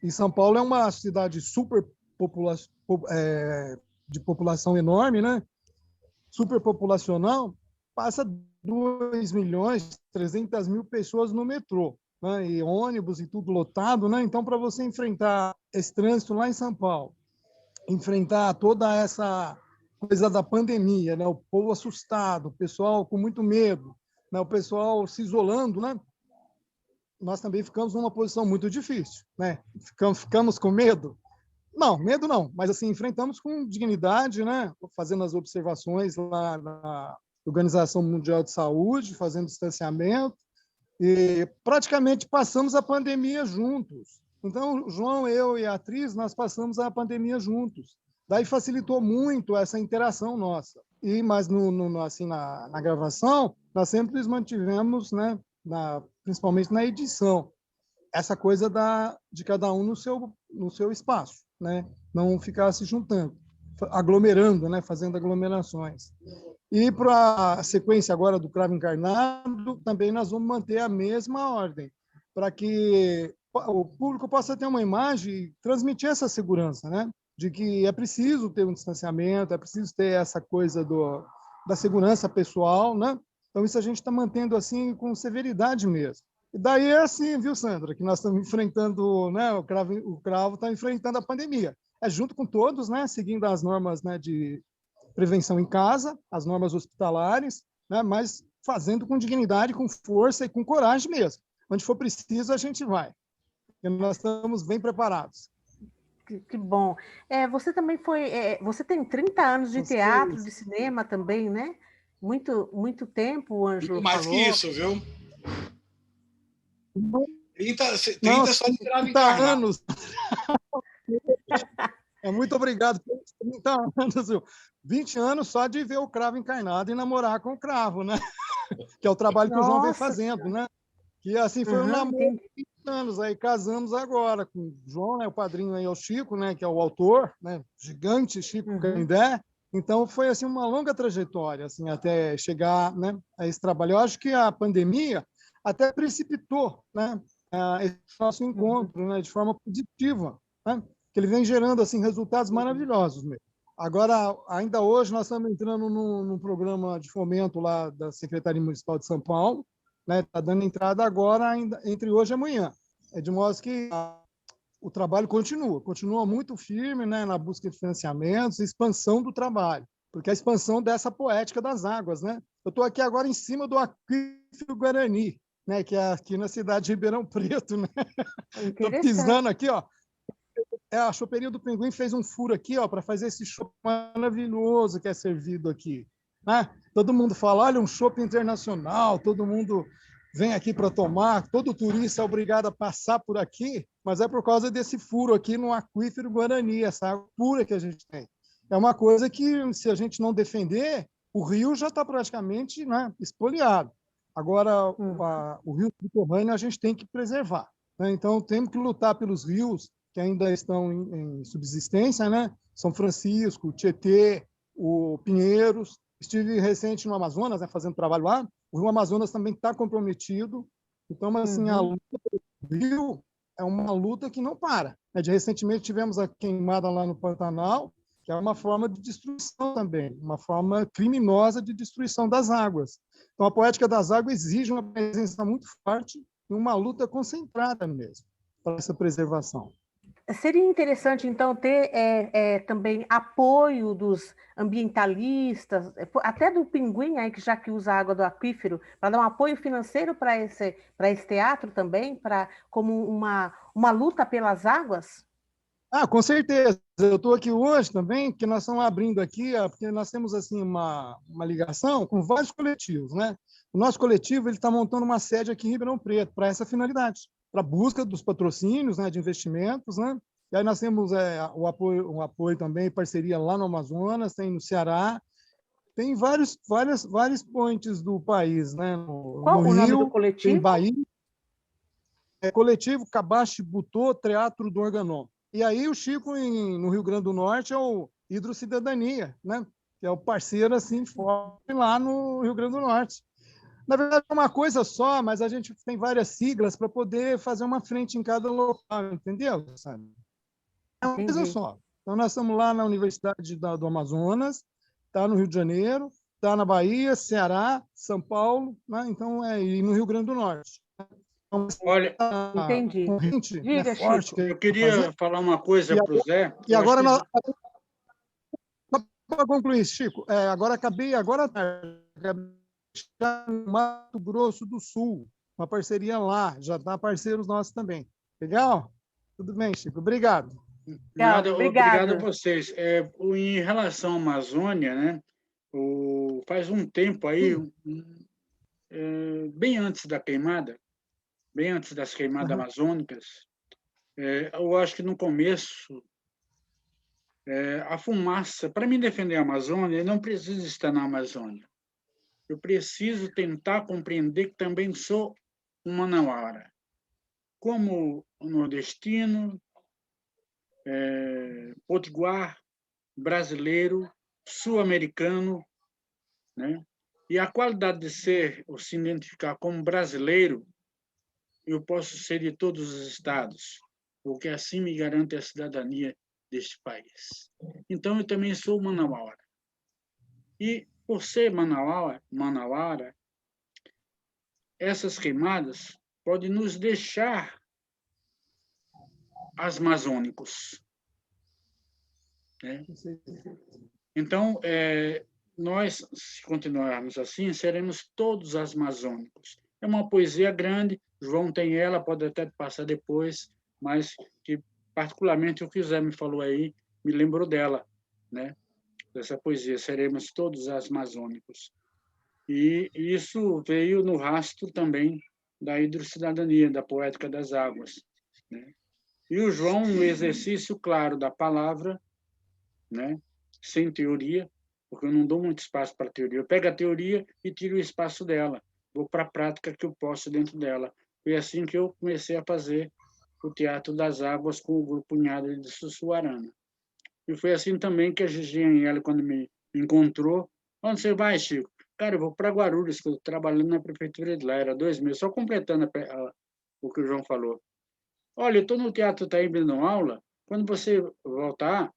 E São Paulo é uma cidade de população enorme, né? Superpopulacional, passa 2.300.000 pessoas no metrô, né? E ônibus e tudo lotado, né? Então, para você enfrentar esse trânsito lá em São Paulo, enfrentar toda essa coisa da pandemia, né? O povo assustado, o pessoal com muito medo, né? O pessoal se isolando, né? Nós também ficamos numa posição muito difícil, né? Ficamos com medo? Não, medo não, mas assim, enfrentamos com dignidade, né? Fazendo as observações lá na Organização Mundial de Saúde, fazendo distanciamento, e praticamente passamos a pandemia juntos. Então, João, eu e a atriz, nós passamos a pandemia juntos. Daí facilitou muito essa interação nossa. Mas assim, na gravação, nós sempre mantivemos, né? Principalmente na edição, essa coisa de cada um no seu espaço, né? Não ficar se juntando, aglomerando, né? Fazendo aglomerações. E para a sequência agora do Cravo Encarnado, também nós vamos manter a mesma ordem, para que o público possa ter uma imagem e transmitir essa segurança, né? De que é preciso ter um distanciamento, é preciso ter essa coisa da segurança pessoal, né? Então, isso a gente está mantendo assim com severidade mesmo. E daí é assim, viu, Sandra, que nós estamos enfrentando, né, o Cravo está enfrentando a pandemia. É junto com todos, né, seguindo as normas, né, de prevenção em casa, as normas hospitalares, né, mas fazendo com dignidade, com força e com coragem mesmo. Onde for preciso, a gente vai. E nós estamos bem preparados. Que bom. Você também você tem 30 anos de teatro, de cinema também, né? Muito tempo, o Ângelo mais falou. que isso, viu? 30 Não, só de cravo 30 encarnado. anos. Muito obrigado pelos 30 anos, viu? 20 anos só de ver o cravo encarnado e namorar com o cravo, né? Que é o trabalho que o João vem Nossa. fazendo, né? Que assim foi um namoro Entendi. de 20 anos. Aí casamos agora com o João, né? O padrinho aí é o Chico, né? Que é o autor, né? Gigante Chico Canindé. Então foi assim uma longa trajetória, assim, até chegar, né, a esse trabalho. Eu acho que a pandemia até precipitou, né, esse nosso encontro, né, de forma positiva, né? Que ele vem gerando assim resultados maravilhosos mesmo. Agora, ainda hoje nós estamos entrando num programa de fomento lá da Secretaria Municipal de São Paulo, né? Está dando entrada agora, ainda entre hoje e amanhã. É de modo que o trabalho continua muito firme, né, na busca de financiamentos, expansão do trabalho, porque a expansão dessa poética das águas, né? Eu estou aqui agora em cima do aquífero Guarani, né, que é aqui na cidade de Ribeirão Preto, né? Estou pisando aqui, ó. A Choperia do Pinguim fez um furo aqui, ó, para fazer esse chopp maravilhoso que é servido aqui, né? Todo mundo fala, olha, um chopp internacional, todo mundo vem aqui para tomar, todo turista é obrigado a passar por aqui, mas é por causa desse furo aqui no aquífero Guarani, essa água pura que a gente tem. É uma coisa que, se a gente não defender, o rio já está praticamente, né, espoliado. Agora, o rio subterrâneo a gente tem que preservar, né? Então, temos que lutar pelos rios que ainda estão em subsistência, né? São Francisco, Tietê, o Pinheiros. Estive recente no Amazonas, né, fazendo trabalho lá. O Rio Amazonas também está comprometido. Então, assim, a luta pelo rio é uma luta que não para. Recentemente tivemos a queimada lá no Pantanal, que é uma forma de destruição também, uma forma criminosa de destruição das águas. Então, a poética das águas exige uma presença muito forte e uma luta concentrada mesmo para essa preservação. Seria interessante, então, ter também apoio dos ambientalistas, até do Pinguim, aí, que já que usa a água do aquífero, para dar um apoio financeiro para esse teatro também, como uma luta pelas águas? Com certeza. Eu estou aqui hoje também, que nós estamos abrindo aqui, porque nós temos assim uma ligação com vários coletivos, né? O nosso coletivo ele está montando uma sede aqui em Ribeirão Preto para essa finalidade, para a busca dos patrocínios, né, de investimentos, né? E aí nós temos um apoio também, parceria lá no Amazonas, tem no Ceará, tem vários points do país, né? Qual No o nome do Rio, coletivo? tem Bahia, Coletivo Cabache Butô Teatro do Organon. E aí o Chico, no Rio Grande do Norte, é o Hidrocidadania, né? Que é o parceiro assim forte lá no Rio Grande do Norte. Na verdade, é uma coisa só, mas a gente tem várias siglas para poder fazer uma frente em cada local, entendeu? Sabe? É uma coisa só. Então, nós estamos lá na Universidade do Amazonas, está no Rio de Janeiro, está na Bahia, Ceará, São Paulo, né? Então, e no Rio Grande do Norte. Olha, entendi. Corrente, Diga, né, forte Chico. eu queria falar uma coisa para o Zé. E agora, para concluir, Chico, agora acabei agora no Mato Grosso do Sul, uma parceria lá, já está parceiros nossos também. Legal? Tudo bem, Chico. Obrigado. Obrigado a vocês. Em relação à Amazônia, né? Faz um tempo aí, bem antes da queimada, bem antes das queimadas amazônicas, eu acho que no começo, a fumaça, para mim defender a Amazônia, eu não preciso estar na Amazônia. Eu preciso tentar compreender que também sou um manauara. Como nordestino, potiguar, brasileiro, sul-americano, né? E a qualidade de ser, ou se identificar como brasileiro, eu posso ser de todos os estados, porque assim me garante a cidadania deste país. Então, eu também sou manauara. E, por ser manauara, essas queimadas podem nos deixar amazônicos, né? Então, nós, se continuarmos assim, seremos todos amazônicos. É uma poesia grande, João tem ela, pode até passar depois, mas que, particularmente, o que o Zé me falou aí, me lembrou dela, né? Dessa poesia, seremos todos amazônicos. E isso veio no rastro também da hidrocidadania, da poética das águas, né? E o João, um exercício claro da palavra, né? Sem teoria, porque eu não dou muito espaço para a teoria. Eu pego a teoria e tiro o espaço dela. Vou para a prática que eu posso dentro dela. Foi assim que eu comecei a fazer o Teatro das Águas com o Grupo Unhada de Sussuarana. E foi assim também que a Gigi Anhele, quando me encontrou, onde você vai, Chico? Cara, eu vou para Guarulhos, que eu estou trabalhando na prefeitura de lá, era 2 meses, só completando o que o João falou. Olha, eu estou no Teatro Taíbe dando aula, quando você voltar,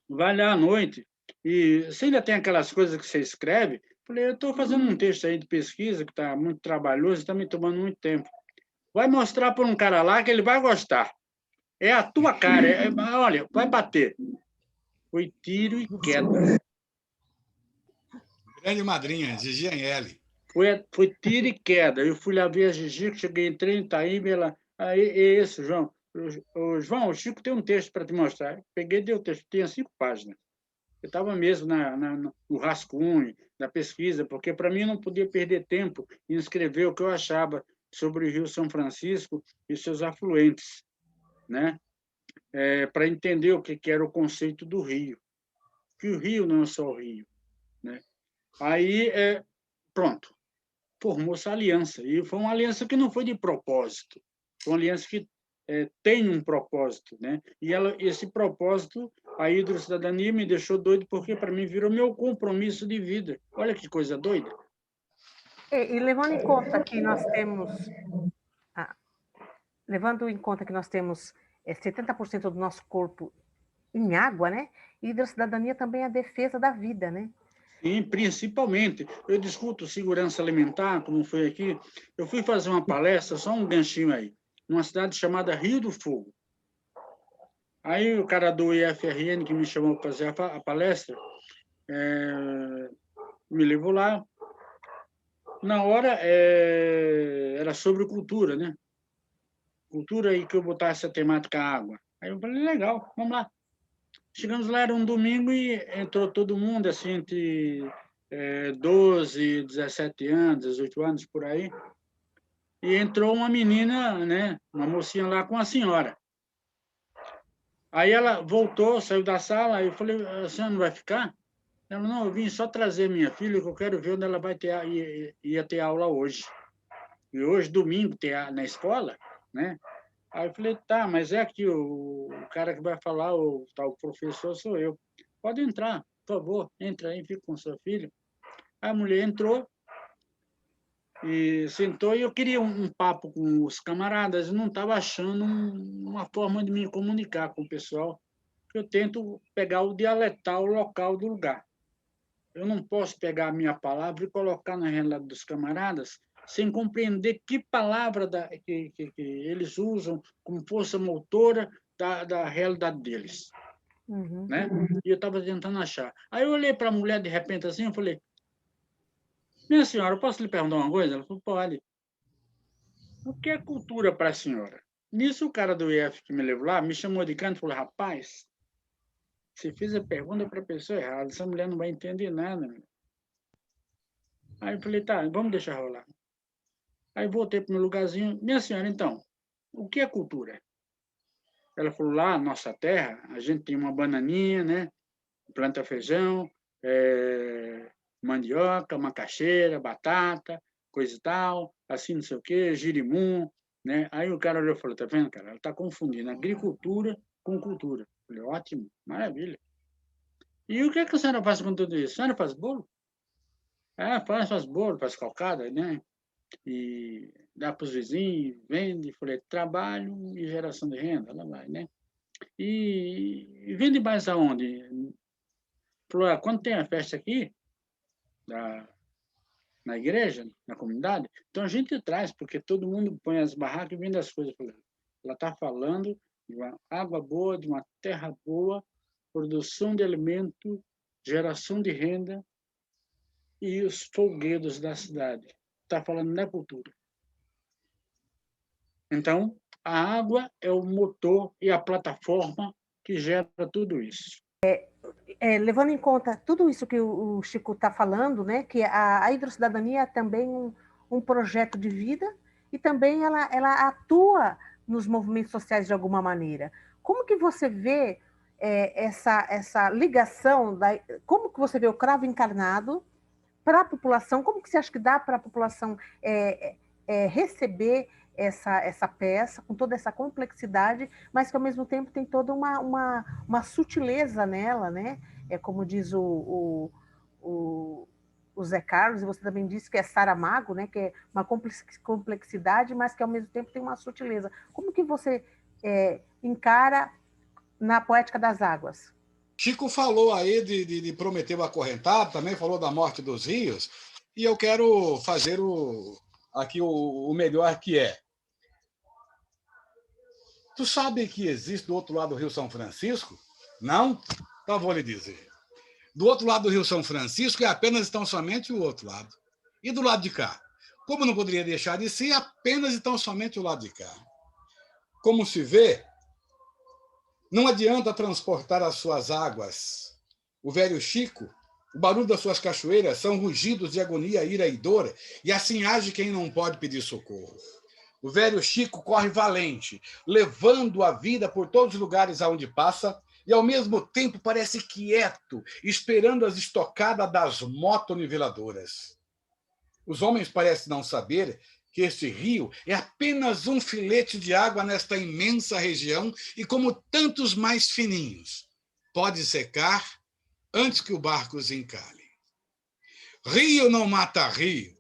vai lá à noite, e você ainda tem aquelas coisas que você escreve? Falei, eu estou fazendo um texto aí de pesquisa, que está muito trabalhoso, está me tomando muito tempo. Vai mostrar para um cara lá que ele vai gostar. É a tua cara, olha, vai bater. Foi tiro e queda. Grande madrinha, Gigi Anhele. Foi tiro e queda. Eu fui lá ver a Gigi, cheguei, entrei em Itaíba, ela... Aí, é isso, João. João, o Chico tem um texto para te mostrar. Peguei e dei o texto, tinha 5 páginas. Eu estava mesmo no rascunho, na pesquisa, porque para mim não podia perder tempo em escrever o que eu achava sobre o Rio São Francisco e seus afluentes, né? Para entender o que era o conceito do rio. Que o rio não é só o rio, né? Aí, pronto, formou-se a aliança. E foi uma aliança que não foi de propósito, foi uma aliança que tem um propósito, né? E esse propósito, a hidrocidadania me deixou doido, porque para mim virou meu compromisso de vida. Olha que coisa doida. E levando em conta que nós temos, levando em conta que nós temos 70% do nosso corpo em água, né? Hidrocidadania também é a defesa da vida, né? Sim, principalmente. Eu discuto segurança alimentar, como foi aqui. Eu fui fazer uma palestra, só um ganchinho aí, numa cidade chamada Rio do Fogo. Aí o cara do IFRN, que me chamou para fazer a palestra, me levou lá. Na hora, era sobre cultura, né? Cultura e que eu botasse a temática água. Aí eu falei, legal, vamos lá. Chegamos lá, era um domingo e entrou todo mundo, assim, entre 12, 17 anos, 18 anos, por aí. E entrou uma menina, né, uma mocinha lá com a senhora. Aí ela voltou, saiu da sala, aí eu falei, a senhora não vai ficar? Ela, não, eu vim só trazer minha filha, que eu quero ver onde ela vai ia ter aula hoje. E hoje, domingo, na escola, né? Aí eu falei, tá, mas é aqui o cara que vai falar, o tal professor sou eu. Pode entrar, por favor, entra aí, fica com sua filha. A mulher entrou e sentou, e eu queria um papo com os camaradas, eu não estava achando uma forma de me comunicar com o pessoal. Eu tento pegar o dialetal local do lugar. Eu não posso pegar a minha palavra e colocar na realidade dos camaradas sem compreender que palavra que eles usam como força motora da realidade deles. Uhum. Né? E eu estava tentando achar. Aí eu olhei para a mulher de repente assim, eu falei, minha senhora, eu posso lhe perguntar uma coisa? Ela falou, pode. O que é cultura para a senhora? Nisso o cara do IF que me levou lá me chamou de canto e falou, rapaz, você fez a pergunta para a pessoa errada, essa mulher não vai entender nada. Meu. Aí eu falei, tá, vamos deixar rolar. Aí voltei para o meu lugarzinho. Minha senhora, então, o que é cultura? Ela falou, lá, nossa terra, a gente tem uma bananinha, né? Planta feijão, mandioca, macaxeira, batata, coisa e tal, assim, não sei o quê, girimum, né? Aí o cara olhou e falou, tá vendo, cara? Ela está confundindo agricultura com cultura. Eu falei, ótimo, maravilha. E o que a senhora faz com tudo isso? A senhora faz bolo? Faz bolo, faz calcada, né? E dá para os vizinhos, vende, falei, trabalho e geração de renda, lá vai, né? E vende mais aonde? Falou, quando tem a festa aqui, na igreja, na comunidade, então a gente traz, porque todo mundo põe as barracas e vende as coisas. Ela está falando de uma água boa, de uma terra boa, produção de alimento, geração de renda e os folguedos da cidade. Está falando da cultura. Então, a água é o motor e a plataforma que gera tudo isso. Levando em conta tudo isso que Chico está falando, né, que a hidrocidadania é também um projeto de vida e também ela atua nos movimentos sociais de alguma maneira. Como que você vê essa ligação, como que você vê o cravo encarnado para a população? Como que você acha que dá para a população receber essa peça com toda essa complexidade, mas que ao mesmo tempo tem toda uma sutileza nela, né? Como diz o Zé Carlos, e você também disse que é Saramago, né? Que é uma complexidade, mas que ao mesmo tempo tem uma sutileza. Como que você encara na Poética das Águas? Chico falou aí de Prometeu acorrentado, também falou da morte dos rios, e eu quero fazer aqui o melhor que é. Tu sabe que existe do outro lado do Rio São Francisco? Não? Então vou lhe dizer. Do outro lado do Rio São Francisco é apenas e tão somente o outro lado. E do lado de cá? Como não poderia deixar de ser, apenas e tão somente o lado de cá. Como se vê, não adianta transportar as suas águas. O velho Chico, o barulho das suas cachoeiras são rugidos de agonia, ira e dor, e assim age quem não pode pedir socorro. O velho Chico corre valente, levando a vida por todos os lugares aonde passa, e ao mesmo tempo parece quieto, esperando as estocadas das motoniveladoras. Os homens parecem não saber que este rio é apenas um filete de água nesta imensa região e, como tantos mais fininhos, pode secar antes que o barco os encalhe. Rio não mata rio,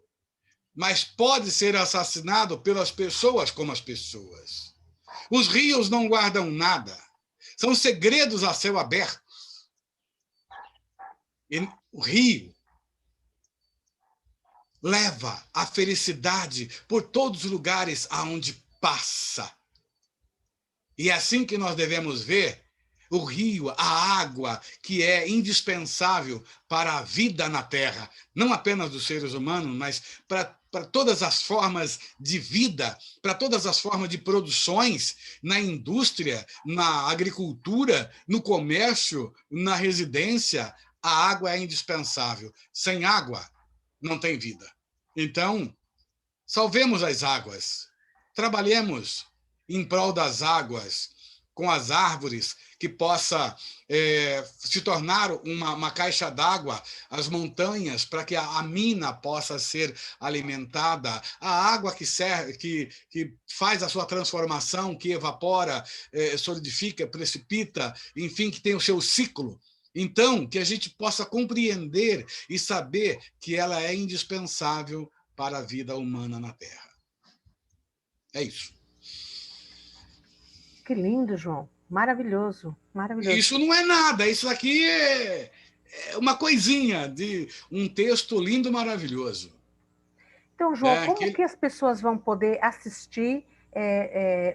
mas pode ser assassinado pelas pessoas como as pessoas. Os rios não guardam nada, são segredos a céu aberto. E o rio leva a felicidade por todos os lugares aonde passa. E é assim que nós devemos ver o rio, a água, que é indispensável para a vida na Terra, não apenas dos seres humanos, mas para todas as formas de vida, para todas as formas de produções, na indústria, na agricultura, no comércio, na residência. A água é indispensável. Sem água, não tem vida. Então, salvemos as águas, trabalhemos em prol das águas, com as árvores, que possa se tornar uma caixa d'água, as montanhas, para que a mina possa ser alimentada, a água que faz a sua transformação, que evapora, solidifica, precipita, enfim, que tem o seu ciclo. Então, que a gente possa compreender e saber que ela é indispensável para a vida humana na Terra. É isso. Que lindo, João. Maravilhoso, maravilhoso. Isso não é nada, isso aqui é uma coisinha de um texto lindo, maravilhoso. Então, João, como que as pessoas vão poder assistir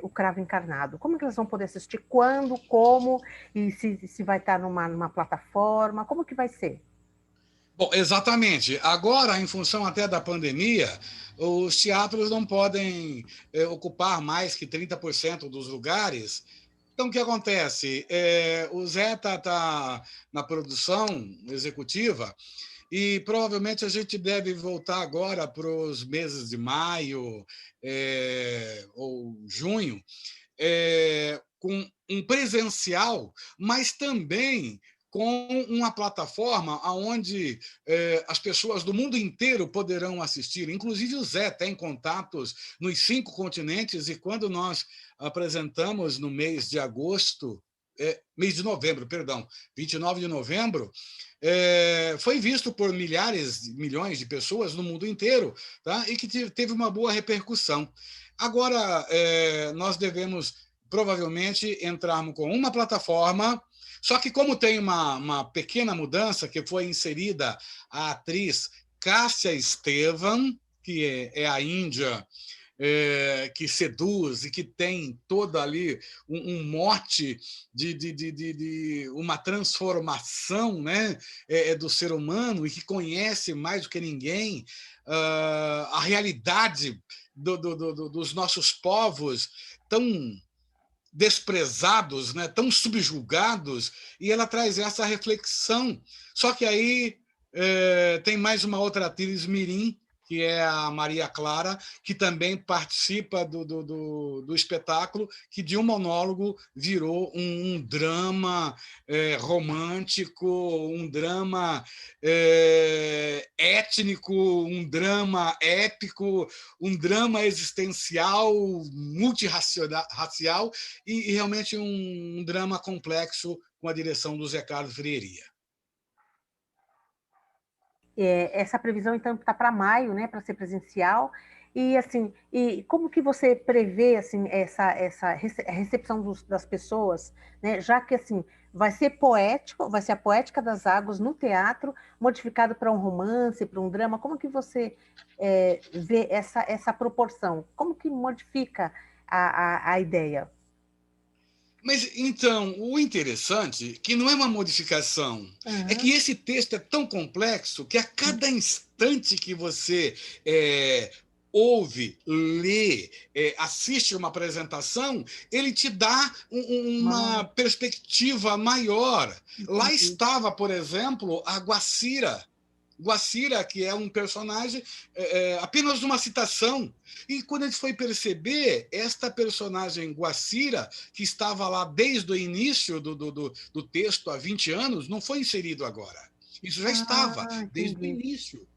o Cravo Encarnado? Como que elas vão poder assistir? Quando, como? E se vai estar numa plataforma? Como que vai ser? Bom, exatamente. Agora, em função até da pandemia, os teatros não podem ocupar mais que 30% dos lugares. Então, o que acontece? O Zé está na produção executiva e provavelmente a gente deve voltar agora para os meses de maio ou junho, com um presencial, mas também com uma plataforma onde as pessoas do mundo inteiro poderão assistir. Inclusive, o Zé tem contatos nos 5 continentes, e quando nós apresentamos no mês de novembro, 29 de novembro, foi visto por milhões de pessoas no mundo inteiro, tá? E que teve uma boa repercussão. Agora, nós devemos, provavelmente, entrarmos com uma plataforma. Só que, como tem uma pequena mudança, que foi inserida a atriz Cássia Estevam, que é a índia que seduz e que tem toda ali um mote de uma transformação, né, do ser humano, e que conhece mais do que ninguém a realidade dos nossos povos tão desprezados, né, tão subjugados, e ela traz essa reflexão. Só que aí tem mais uma outra atriz mirim, que é a Maria Clara, que também participa do espetáculo, que de um monólogo virou um drama romântico, um drama étnico, um drama épico, um drama existencial, multirracial e realmente um drama complexo com a direção do Zé Carlos Freire. Essa previsão, então, está para maio, né, para ser presencial. E, assim, e como que você prevê, assim, essa recepção das pessoas, né, já que, assim, vai ser poético, vai ser a Poética das Águas no teatro, modificado para um romance, para um drama. Como que você vê essa proporção? Como que modifica a ideia? Mas, então, o interessante, que não é uma modificação, é que esse texto é tão complexo que a cada instante que você ouve, lê, assiste uma apresentação, ele te dá uma perspectiva maior. Lá estava, por exemplo, a Guacira. Guacira, que é um personagem, apenas uma citação. E quando a gente foi perceber, esta personagem Guacira, que estava lá desde o início do texto há 20 anos, não foi inserido agora. Isso já estava desde o início.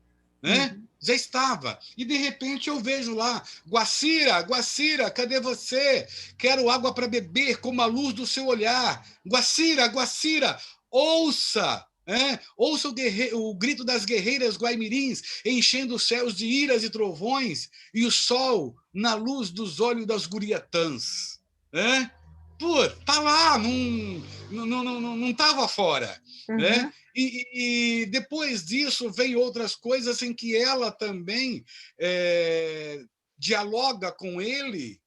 Né? Já estava. E, de repente, eu vejo lá, Guacira, Guacira, cadê você? Quero água para beber, como a luz do seu olhar. Guacira, Guacira, ouça! Ouça o grito das guerreiras guaimirins, enchendo os céus de iras e trovões, e o sol na luz dos olhos das guriatãs. Pô, tá lá, não estava fora. Né? E depois disso vem outras coisas em que ela também dialoga com ele,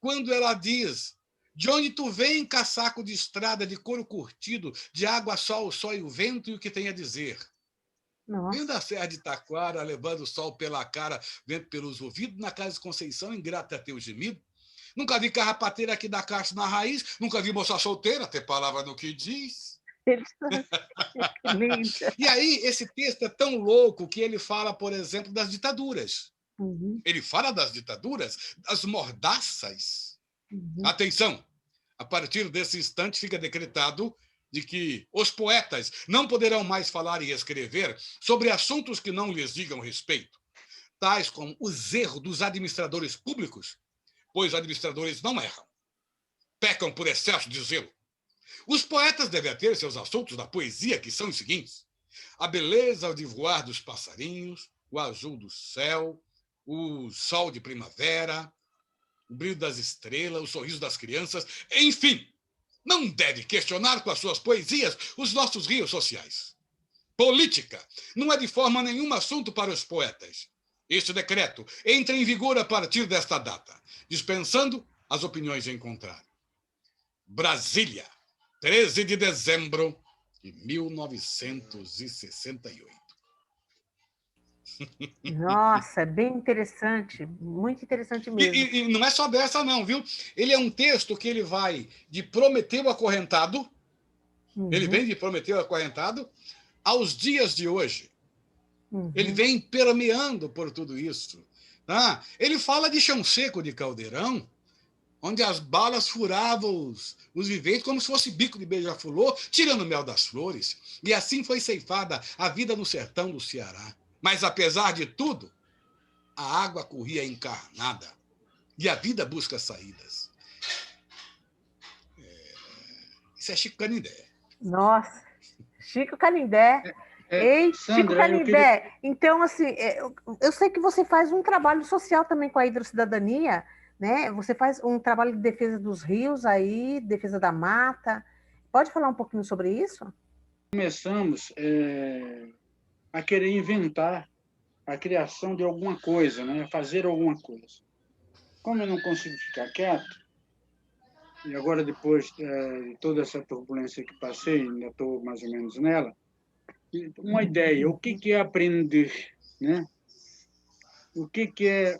quando ela diz: de onde tu vem, casaco de estrada, de couro curtido, de água, sol, o sol e o vento, e o que tem a dizer? Venho da Serra de Taquara, levando o sol pela cara, vento pelos ouvidos, na casa de Conceição, ingrata teu gemido. Nunca vi carrapateira aqui da caixa na raiz, nunca vi moça solteira ter palavra no que diz. E aí, esse texto é tão louco que ele fala, por exemplo, das ditaduras. Ele fala das ditaduras, das mordaças. Atenção! A partir desse instante fica decretado de que os poetas não poderão mais falar e escrever sobre assuntos que não lhes digam respeito, tais como os erros dos administradores públicos, pois os administradores não erram, pecam por excesso de zelo. Os poetas devem ter seus assuntos da poesia, que são os seguintes: a beleza de voar dos passarinhos, o azul do céu, o sol de primavera, o brilho das estrelas, o sorriso das crianças, enfim, não deve questionar com as suas poesias os nossos rios sociais. Política não é de forma nenhuma assunto para os poetas. Este decreto entra em vigor a partir desta data, dispensando as opiniões em contrário. Brasília, 13 de dezembro de 1968. Nossa, é bem interessante, muito interessante mesmo. E não é só dessa, não, viu? Ele é um texto que ele vai de Prometeu acorrentado, ele vem de Prometeu acorrentado aos dias de hoje. Ele vem permeando por tudo isso. Tá? Ele fala de chão seco de Caldeirão, onde as balas furavam os viventes como se fosse bico de beija-flor, tirando o mel das flores. E assim foi ceifada a vida no sertão do Ceará. Mas, apesar de tudo, a água corria encarnada e a vida busca saídas. Isso é Chico Canindé. Nossa, Chico Canindé. Ei, Sandra, Chico Canindé. Então, assim, eu sei que você faz um trabalho social também com a hidrocidadania, né? Você faz um trabalho de defesa dos rios aí, defesa da mata. Pode falar um pouquinho sobre isso? Começamos a querer inventar a criação de alguma coisa, né? Fazer alguma coisa. Como eu não consigo ficar quieto, e agora depois de toda essa turbulência que passei, ainda estou mais ou menos nela, uma ideia, o que é aprender, né? O que é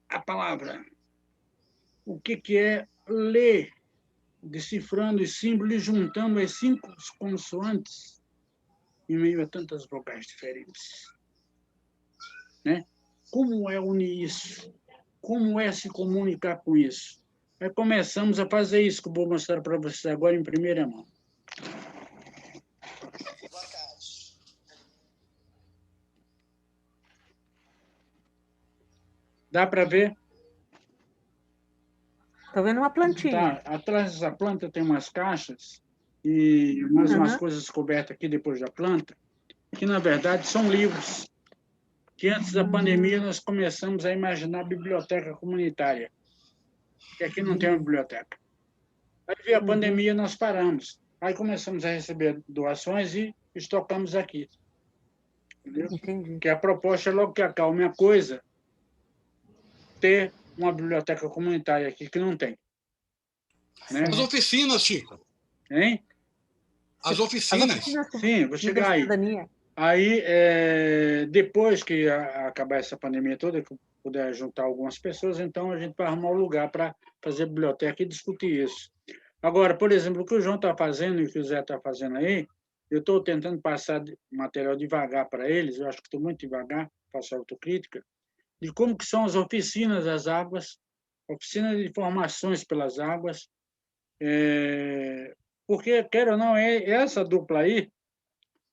a palavra? O que é ler, decifrando os símbolos e juntando as 5 consoantes em meio a tantas vogais diferentes. né? Como é unir isso? Como é se comunicar com isso? Aí começamos a fazer isso, que eu vou mostrar para vocês agora em primeira mão. Dá para ver? Estou vendo uma plantinha. Tá, atrás dessa planta tem umas caixas e mais umas coisas cobertas aqui depois da planta, que, na verdade, são livros. Que antes da pandemia nós começamos a imaginar biblioteca comunitária, que aqui não tem uma biblioteca. Aí veio a pandemia, nós paramos. Aí começamos a receber doações e estocamos aqui. Entendeu? Entendi. Que a proposta é, logo que acalme a coisa, ter uma biblioteca comunitária aqui, que não tem. Né? As oficinas, Chico. Hein? As oficinas. Sim, vou chegar aí. Aí, depois que acabar essa pandemia toda, que eu puder juntar algumas pessoas, então a gente vai arrumar um lugar para fazer biblioteca e discutir isso. Agora, por exemplo, o que o João está fazendo e o que o Zé está fazendo aí, eu estou tentando passar material devagar para eles, eu acho que estou muito devagar, faço autocrítica, de como que são as oficinas das águas, oficinas de informações pelas águas, porque, quer ou não, é essa dupla aí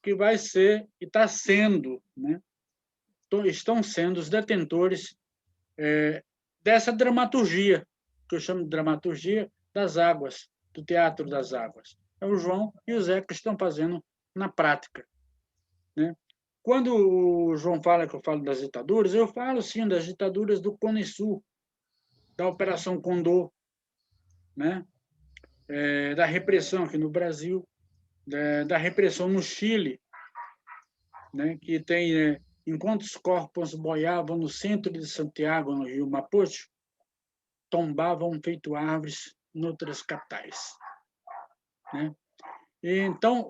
que vai ser e está sendo, né? Estão sendo os detentores dessa dramaturgia, que eu chamo de dramaturgia das águas, do teatro das águas. É o João e o Zé que estão fazendo na prática. Né? Quando o João fala que eu falo das ditaduras, eu falo, sim, das ditaduras do Cone Sul, da Operação Condor, né? Da repressão aqui no Brasil, da repressão no Chile, né? Que tem, enquanto os corpos boiavam no centro de Santiago, no rio Mapocho, tombavam feito árvores em outras capitais. Né? E, então,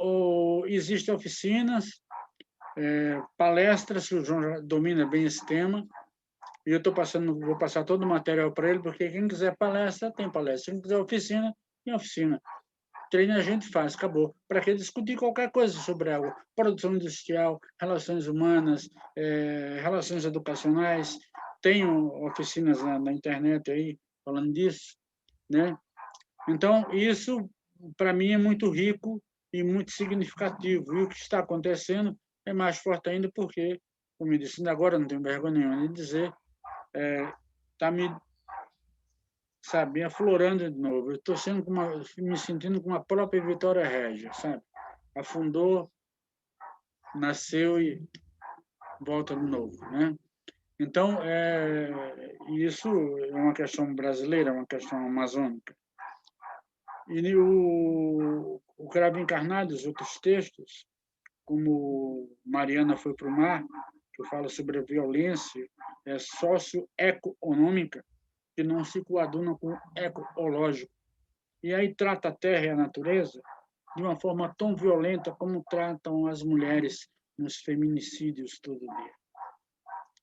existem oficinas, palestras, que o João já domina bem esse tema, e eu vou passar todo o material para ele, porque quem quiser palestra, tem palestra. Quem quiser oficina, tem oficina. Treino a gente faz, acabou. Para que discutir qualquer coisa sobre a produção industrial, relações humanas, relações educacionais. Tenho oficinas na internet aí falando disso, né? Então, isso, para mim, é muito rico e muito significativo. E o que está acontecendo é mais forte ainda porque, como eu disse, agora não tenho vergonha nenhuma de dizer, está me aflorando de novo. Eu estou me sentindo com a própria Vitória Régia, sabe? Afundou, nasceu e volta de novo, né? Então, isso é uma questão brasileira, uma questão amazônica. E o Cravo Encarnado, os outros textos, como Mariana Foi para o Mar, que fala sobre a violência socioeconômica, que não se coaduna com o ecológico. E aí trata a terra e a natureza de uma forma tão violenta como tratam as mulheres nos feminicídios todo dia.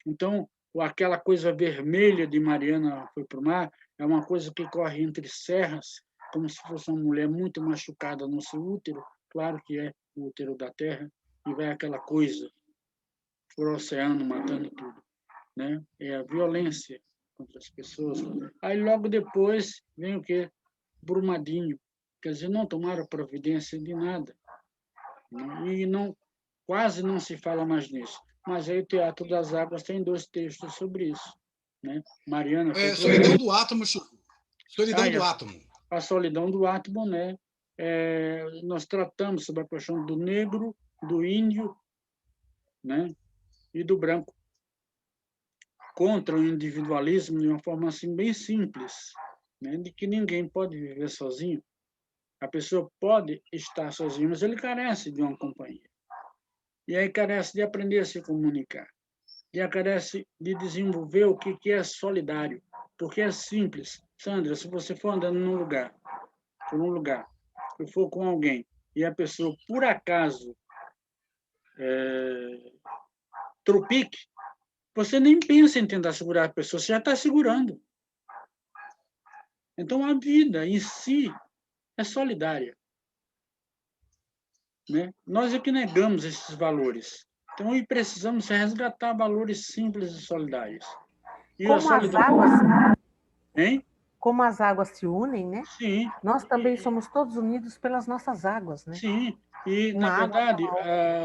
Então, aquela coisa vermelha de Mariana Foi para o Mar é uma coisa que corre entre serras, como se fosse uma mulher muito machucada no seu útero, claro que é o útero da terra, e vai aquela coisa por oceano matando tudo. Né? É a violência contra as pessoas. Aí, logo depois, vem o quê? Brumadinho. Quer dizer, não tomaram providência de nada. Né? E quase não se fala mais nisso. Mas aí o Teatro das Águas tem 2 textos sobre isso. Né? Mariana foi Solidão do átomo, Chico. Solidão do átomo. A solidão do átomo, né? Nós tratamos sobre a questão do negro, do índio, né? E do branco, contra o individualismo de uma forma assim bem simples, né? De que ninguém pode viver sozinho. A pessoa pode estar sozinha, mas ele carece de uma companhia. E aí carece de aprender a se comunicar. E carece de desenvolver o que é solidário. Porque é simples. Sandra, se você for andando por um lugar, eu for com alguém, e a pessoa, por acaso, tropique, você nem pensa em tentar segurar a pessoa, você já está segurando. Então, a vida em si é solidária. Né? Nós é que negamos esses valores. Então, e precisamos resgatar valores simples e solidários. E Como as águas, hein? Como as águas se unem, né? Sim. Nós também somos todos unidos pelas nossas águas, né? Sim, e, Uma na água verdade,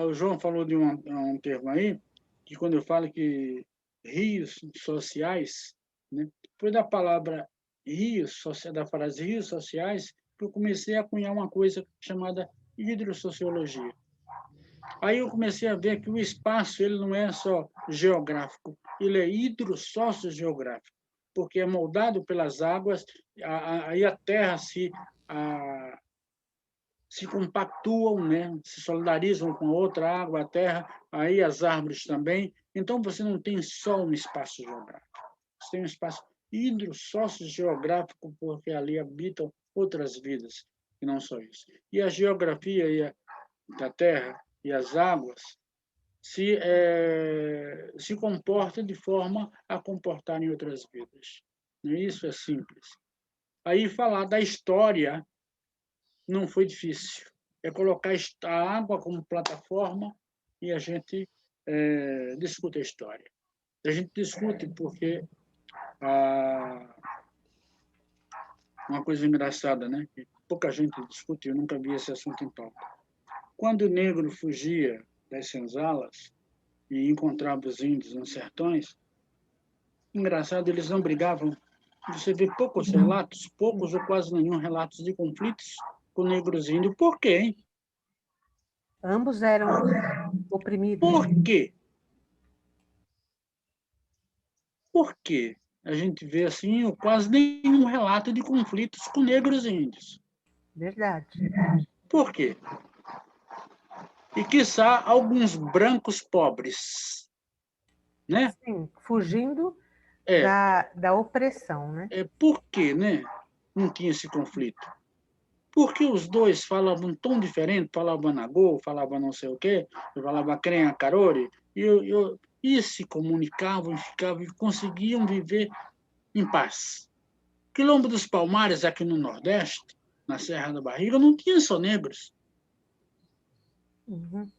o João falou de um termo aí, que quando eu falo que rios sociais, né, foi da palavra rios, da frase rios sociais, que eu comecei a cunhar uma coisa chamada hidrossociologia. Aí eu comecei a ver que o espaço ele não é só geográfico, ele é hidrossociogeográfico, porque é moldado pelas águas, aí a terra se compactuam, né? Se solidarizam com a outra água, a terra, aí as árvores também. Então, você não tem só um espaço geográfico, você tem um espaço hidrossociogeográfico, porque ali habitam outras vidas, e não só isso. E a geografia da terra e as águas se comportam de forma a comportarem outras vidas. Isso é simples. Aí, falar da história não foi difícil. É colocar a água como plataforma e a gente discute a história. A gente discute porque uma coisa engraçada, né? Que pouca gente discute, eu nunca vi esse assunto em pauta. Quando o negro fugia das senzalas e encontrava os índios nos sertões, engraçado, eles não brigavam. Você vê poucos relatos, poucos ou quase nenhum relatos de conflitos com negros e índios. Por quê, hein? Ambos eram oprimidos. Por quê? Por quê? A gente vê assim quase nenhum relato de conflitos com negros e índios. Verdade. Por quê? E, quiçá, alguns brancos pobres. Né? Sim, fugindo da opressão. Né? Por quê, né? Não tinha esse conflito? Porque os dois falavam um tom diferente, falavam nagô, falavam não sei o quê, falavam crenha carori, e se comunicavam e conseguiam viver em paz. Quilombo dos Palmares, aqui no Nordeste, na Serra da Barriga, não tinha só negros. Uhum.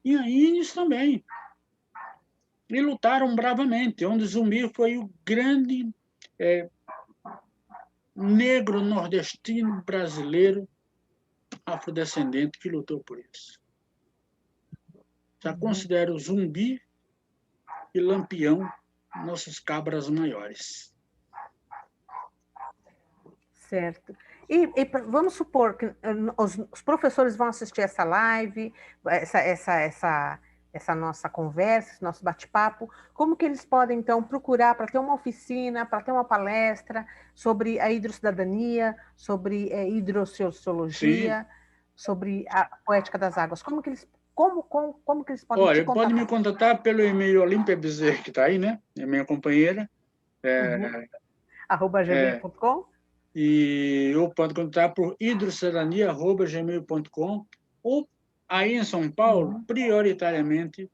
E índios também. E lutaram bravamente, onde Zumbi foi o grande negro nordestino brasileiro afrodescendente que lutou por isso. Já considero Zumbi e Lampião nossos cabras maiores. Certo. E vamos supor que os professores vão assistir essa live, essa nossa conversa, esse nosso bate-papo. Como que eles podem, então, procurar para ter uma oficina, para ter uma palestra sobre a hidrocidadania, sobre hidrossociologia, sobre a poética das águas? Como que eles podem te contatar? Pode me contatar pelo e-mail Olímpia Bezerra, que está aí, né? É minha companheira. @gmail.com. E ou pode contatar por hidrocidadania@gmail.com, ou aí em São Paulo, prioritariamente,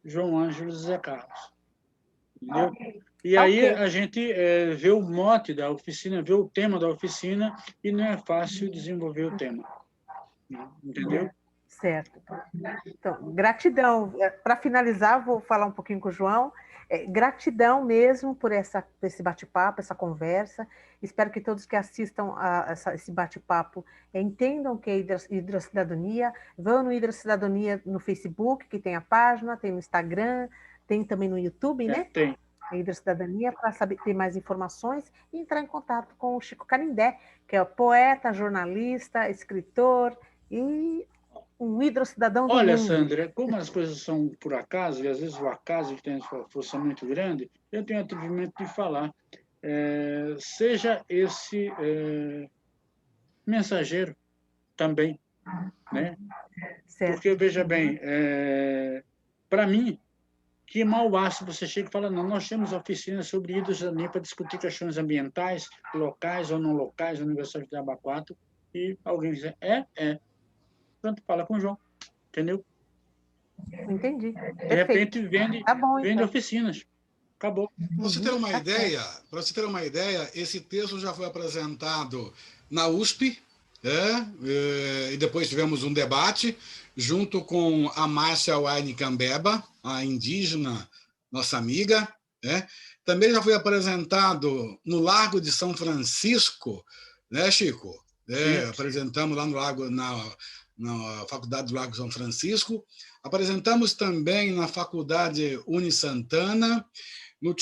João Ângelo Zé Carlos. Entendeu? E aí a gente vê o mote da oficina, vê o tema da oficina, e não é fácil desenvolver o tema. Entendeu? Certo. Então, gratidão. Para finalizar, vou falar um pouquinho com o João. Gratidão mesmo por esse bate-papo, essa conversa. Espero que todos que assistam a esse bate-papo entendam o que é hidrocidadania. Vão no Hidrocidadania no Facebook, que tem a página, tem no Instagram, tem também no YouTube, né? Tem. Hidrocidadania, para saber ter mais informações e entrar em contato com o Chico Canindé, que é o poeta, jornalista, escritor e um hidrocidadão do mundo. Olha, Sandra, como as coisas são por acaso, e às vezes o acaso tem uma força muito grande, eu tenho o atrevimento de falar. Seja esse mensageiro também, né? Certo. Porque, veja bem, para mim, que mal se você chega e fala, não, nós temos oficinas sobre hidrocidadania para discutir questões ambientais, locais ou não locais, na Universidade de Abacuato, e alguém diz, pronto, fala com o João, entendeu? Entendi. De repente vende, tá bom, vende então. oficinas. Acabou. Para você ter uma ideia, esse texto já foi apresentado na USP, e depois tivemos um debate junto com a Márcia Waine Cambeba, a indígena, nossa amiga. Também já foi apresentado no Largo de São Francisco, né, Chico? Apresentamos lá no Lago, na Faculdade do Largo de São Francisco. Apresentamos também na Faculdade Uni Santana, no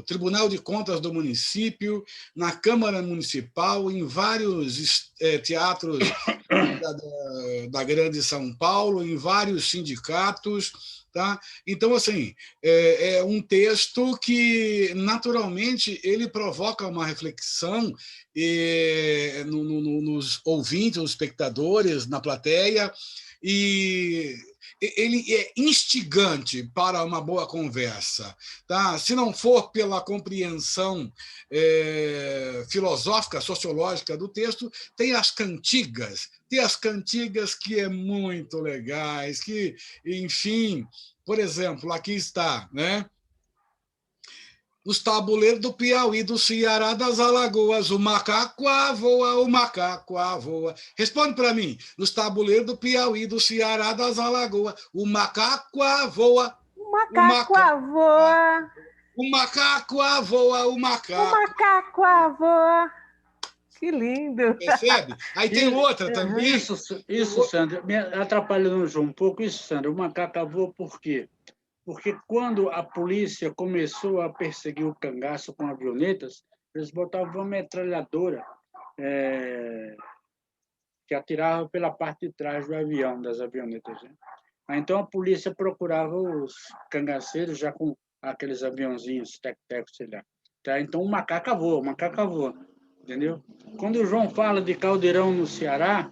Tribunal de Contas do município, na Câmara Municipal, em vários teatros da Grande São Paulo, em vários sindicatos. Tá? Então, assim, é um texto que, naturalmente, ele provoca uma reflexão nos ouvintes, nos espectadores, na plateia, e ele é instigante para uma boa conversa. Tá? Se não for pela compreensão filosófica, sociológica do texto, tem as cantigas que é muito legais, que, enfim, por exemplo, aqui está, né? Nos tabuleiros do Piauí, do Ceará, das Alagoas, o macaco voa, o macaco voa. Responde para mim. Nos tabuleiros do Piauí, do Ceará, das Alagoas, o macaco voa. O macaco voa. O macaco voa, o macaco. O macaco voa. Que lindo. Percebe? Aí tem outra também. Isso, Sandra, me atrapalhando um pouco isso, Sandra. O macaco voa por quê? Porque quando a polícia começou a perseguir o cangaço com avionetas, eles botavam uma metralhadora que atirava pela parte de trás do avião, das avionetas. Né? Então a polícia procurava os cangaceiros já com aqueles aviãozinhos, tec-tec, sei lá. Tá? Então o macaco voa, entendeu? Quando o João fala de Caldeirão no Ceará,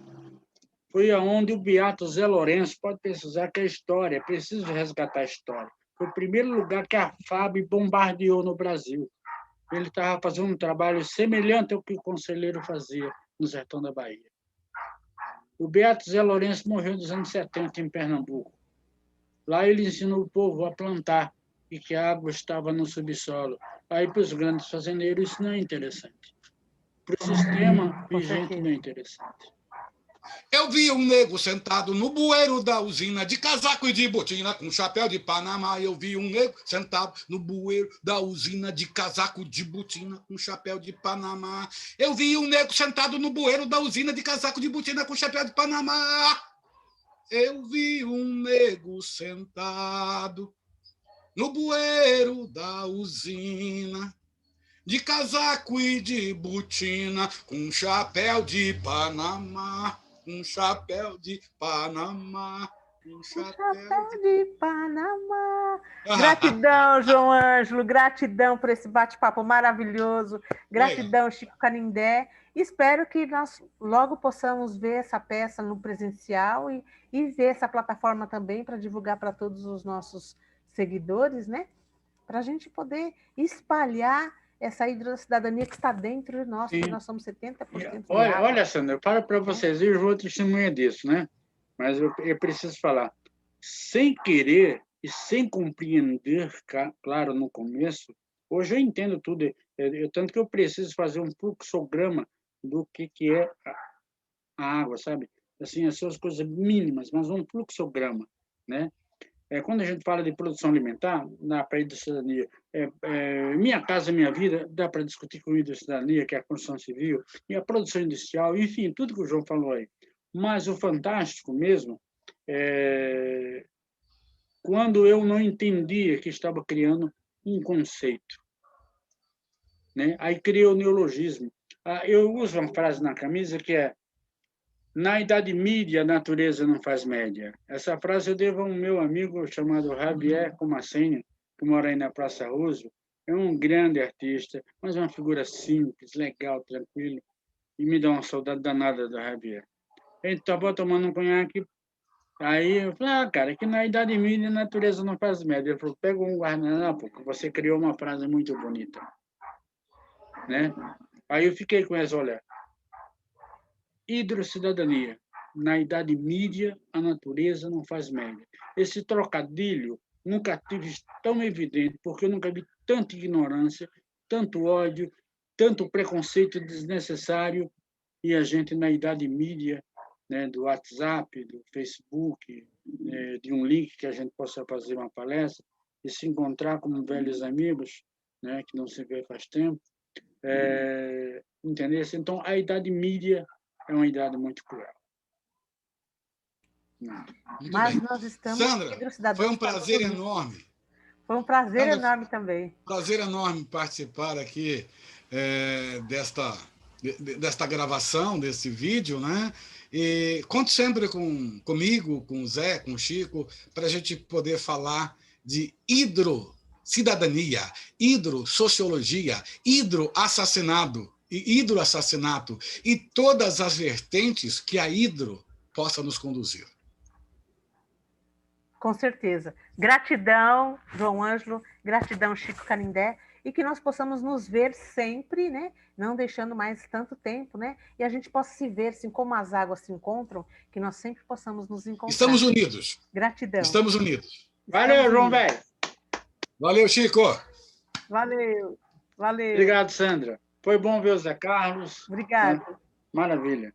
foi aonde o Beato Zé Lourenço, pode pesquisar que é história, é preciso resgatar a história. Foi o primeiro lugar que a FAB bombardeou no Brasil. Ele estava fazendo um trabalho semelhante ao que o conselheiro fazia no sertão da Bahia. O Beato Zé Lourenço morreu nos anos 70 em Pernambuco. Lá ele ensinou o povo a plantar e que a água estava no subsolo. Aí, para os grandes fazendeiros, isso não é interessante. Para o sistema vigente, não é interessante. Eu vi um nego sentado no bueiro da usina, de casaco e de botina, com chapéu de Panamá. Eu vi um nego sentado no bueiro da usina, de casaco de botina, com chapéu de Panamá. Eu vi um nego sentado no bueiro da usina, de casaco de botina, com chapéu de Panamá. Eu vi um nego sentado no bueiro da usina, de casaco e de botina, com chapéu de Panamá. Um chapéu de Panamá. Um chapéu de Panamá. Gratidão, João Ângelo. Gratidão por esse bate-papo maravilhoso. Gratidão, Chico Canindé. Espero que nós logo possamos ver essa peça no presencial e ver essa plataforma também para divulgar para todos os nossos seguidores, né? Para a gente poder espalhar essa hidrocidadania que está dentro de nós, porque nós somos 70% de água. Olha, Sandra, para vocês, eu vou testemunha disso, né? Mas eu preciso falar. Sem querer e sem compreender, claro, no começo, hoje eu entendo tudo, tanto que eu preciso fazer um fluxograma do que é a água, sabe? Assim, essas coisas mínimas, mas um fluxograma, né? Quando a gente fala de produção alimentar, dá para hidrocidadania. Minha Casa Minha Vida, dá para discutir com hidrocidadania, que é a construção civil, e a produção industrial, enfim, tudo que o João falou aí. Mas o fantástico mesmo é quando eu não entendia que estava criando um conceito. Né? Aí criei o neologismo. Eu uso uma frase na camisa que é: na Idade Média, a natureza não faz média. Essa frase eu devo a um meu amigo chamado Javier Comassenha, que mora aí na Praça Roosevelt. É um grande artista, mas uma figura simples, legal, tranquilo, e me dá uma saudade danada do Javier. A gente estava tomando um conhaque, aí eu falei, cara, que na Idade Média a natureza não faz média. Ele falou, pega um guardanapo, porque você criou uma frase muito bonita. Né? Aí eu fiquei com essa, olha, hidrocidadania. Na Idade Média, a natureza não faz média. Esse trocadilho nunca tive tão evidente, porque eu nunca vi tanta ignorância, tanto ódio tanto preconceito desnecessário e a gente na idade mídia, né, do WhatsApp, do Facebook, de um link que a gente possa fazer uma palestra e se encontrar como velhos amigos, né, que não se vê faz tempo, entendeu? Então, a idade mídia é uma idade muito cruel. Muito Mas bem. nós estamos... Sandra, foi um prazer enorme. Foi um prazer Sandra, enorme também. Prazer enorme participar aqui desta gravação, desse vídeo, né? E conte sempre comigo, com o Zé, com o Chico, para a gente poder falar de hidrocidadania, hidrossociologia, hidroassassinato e todas as vertentes que a hidro possa nos conduzir. Com certeza. Gratidão, João Ângelo, gratidão, Chico Canindé, e que nós possamos nos ver sempre, né? Não deixando mais tanto tempo, né? E a gente possa se ver, assim como as águas se encontram, que nós sempre possamos nos encontrar. Estamos unidos. Gratidão. Estamos unidos. Valeu, João Velho. Valeu, Chico. Valeu. Obrigado, Sandra. Foi bom ver o Zé Carlos. Obrigada. Maravilha.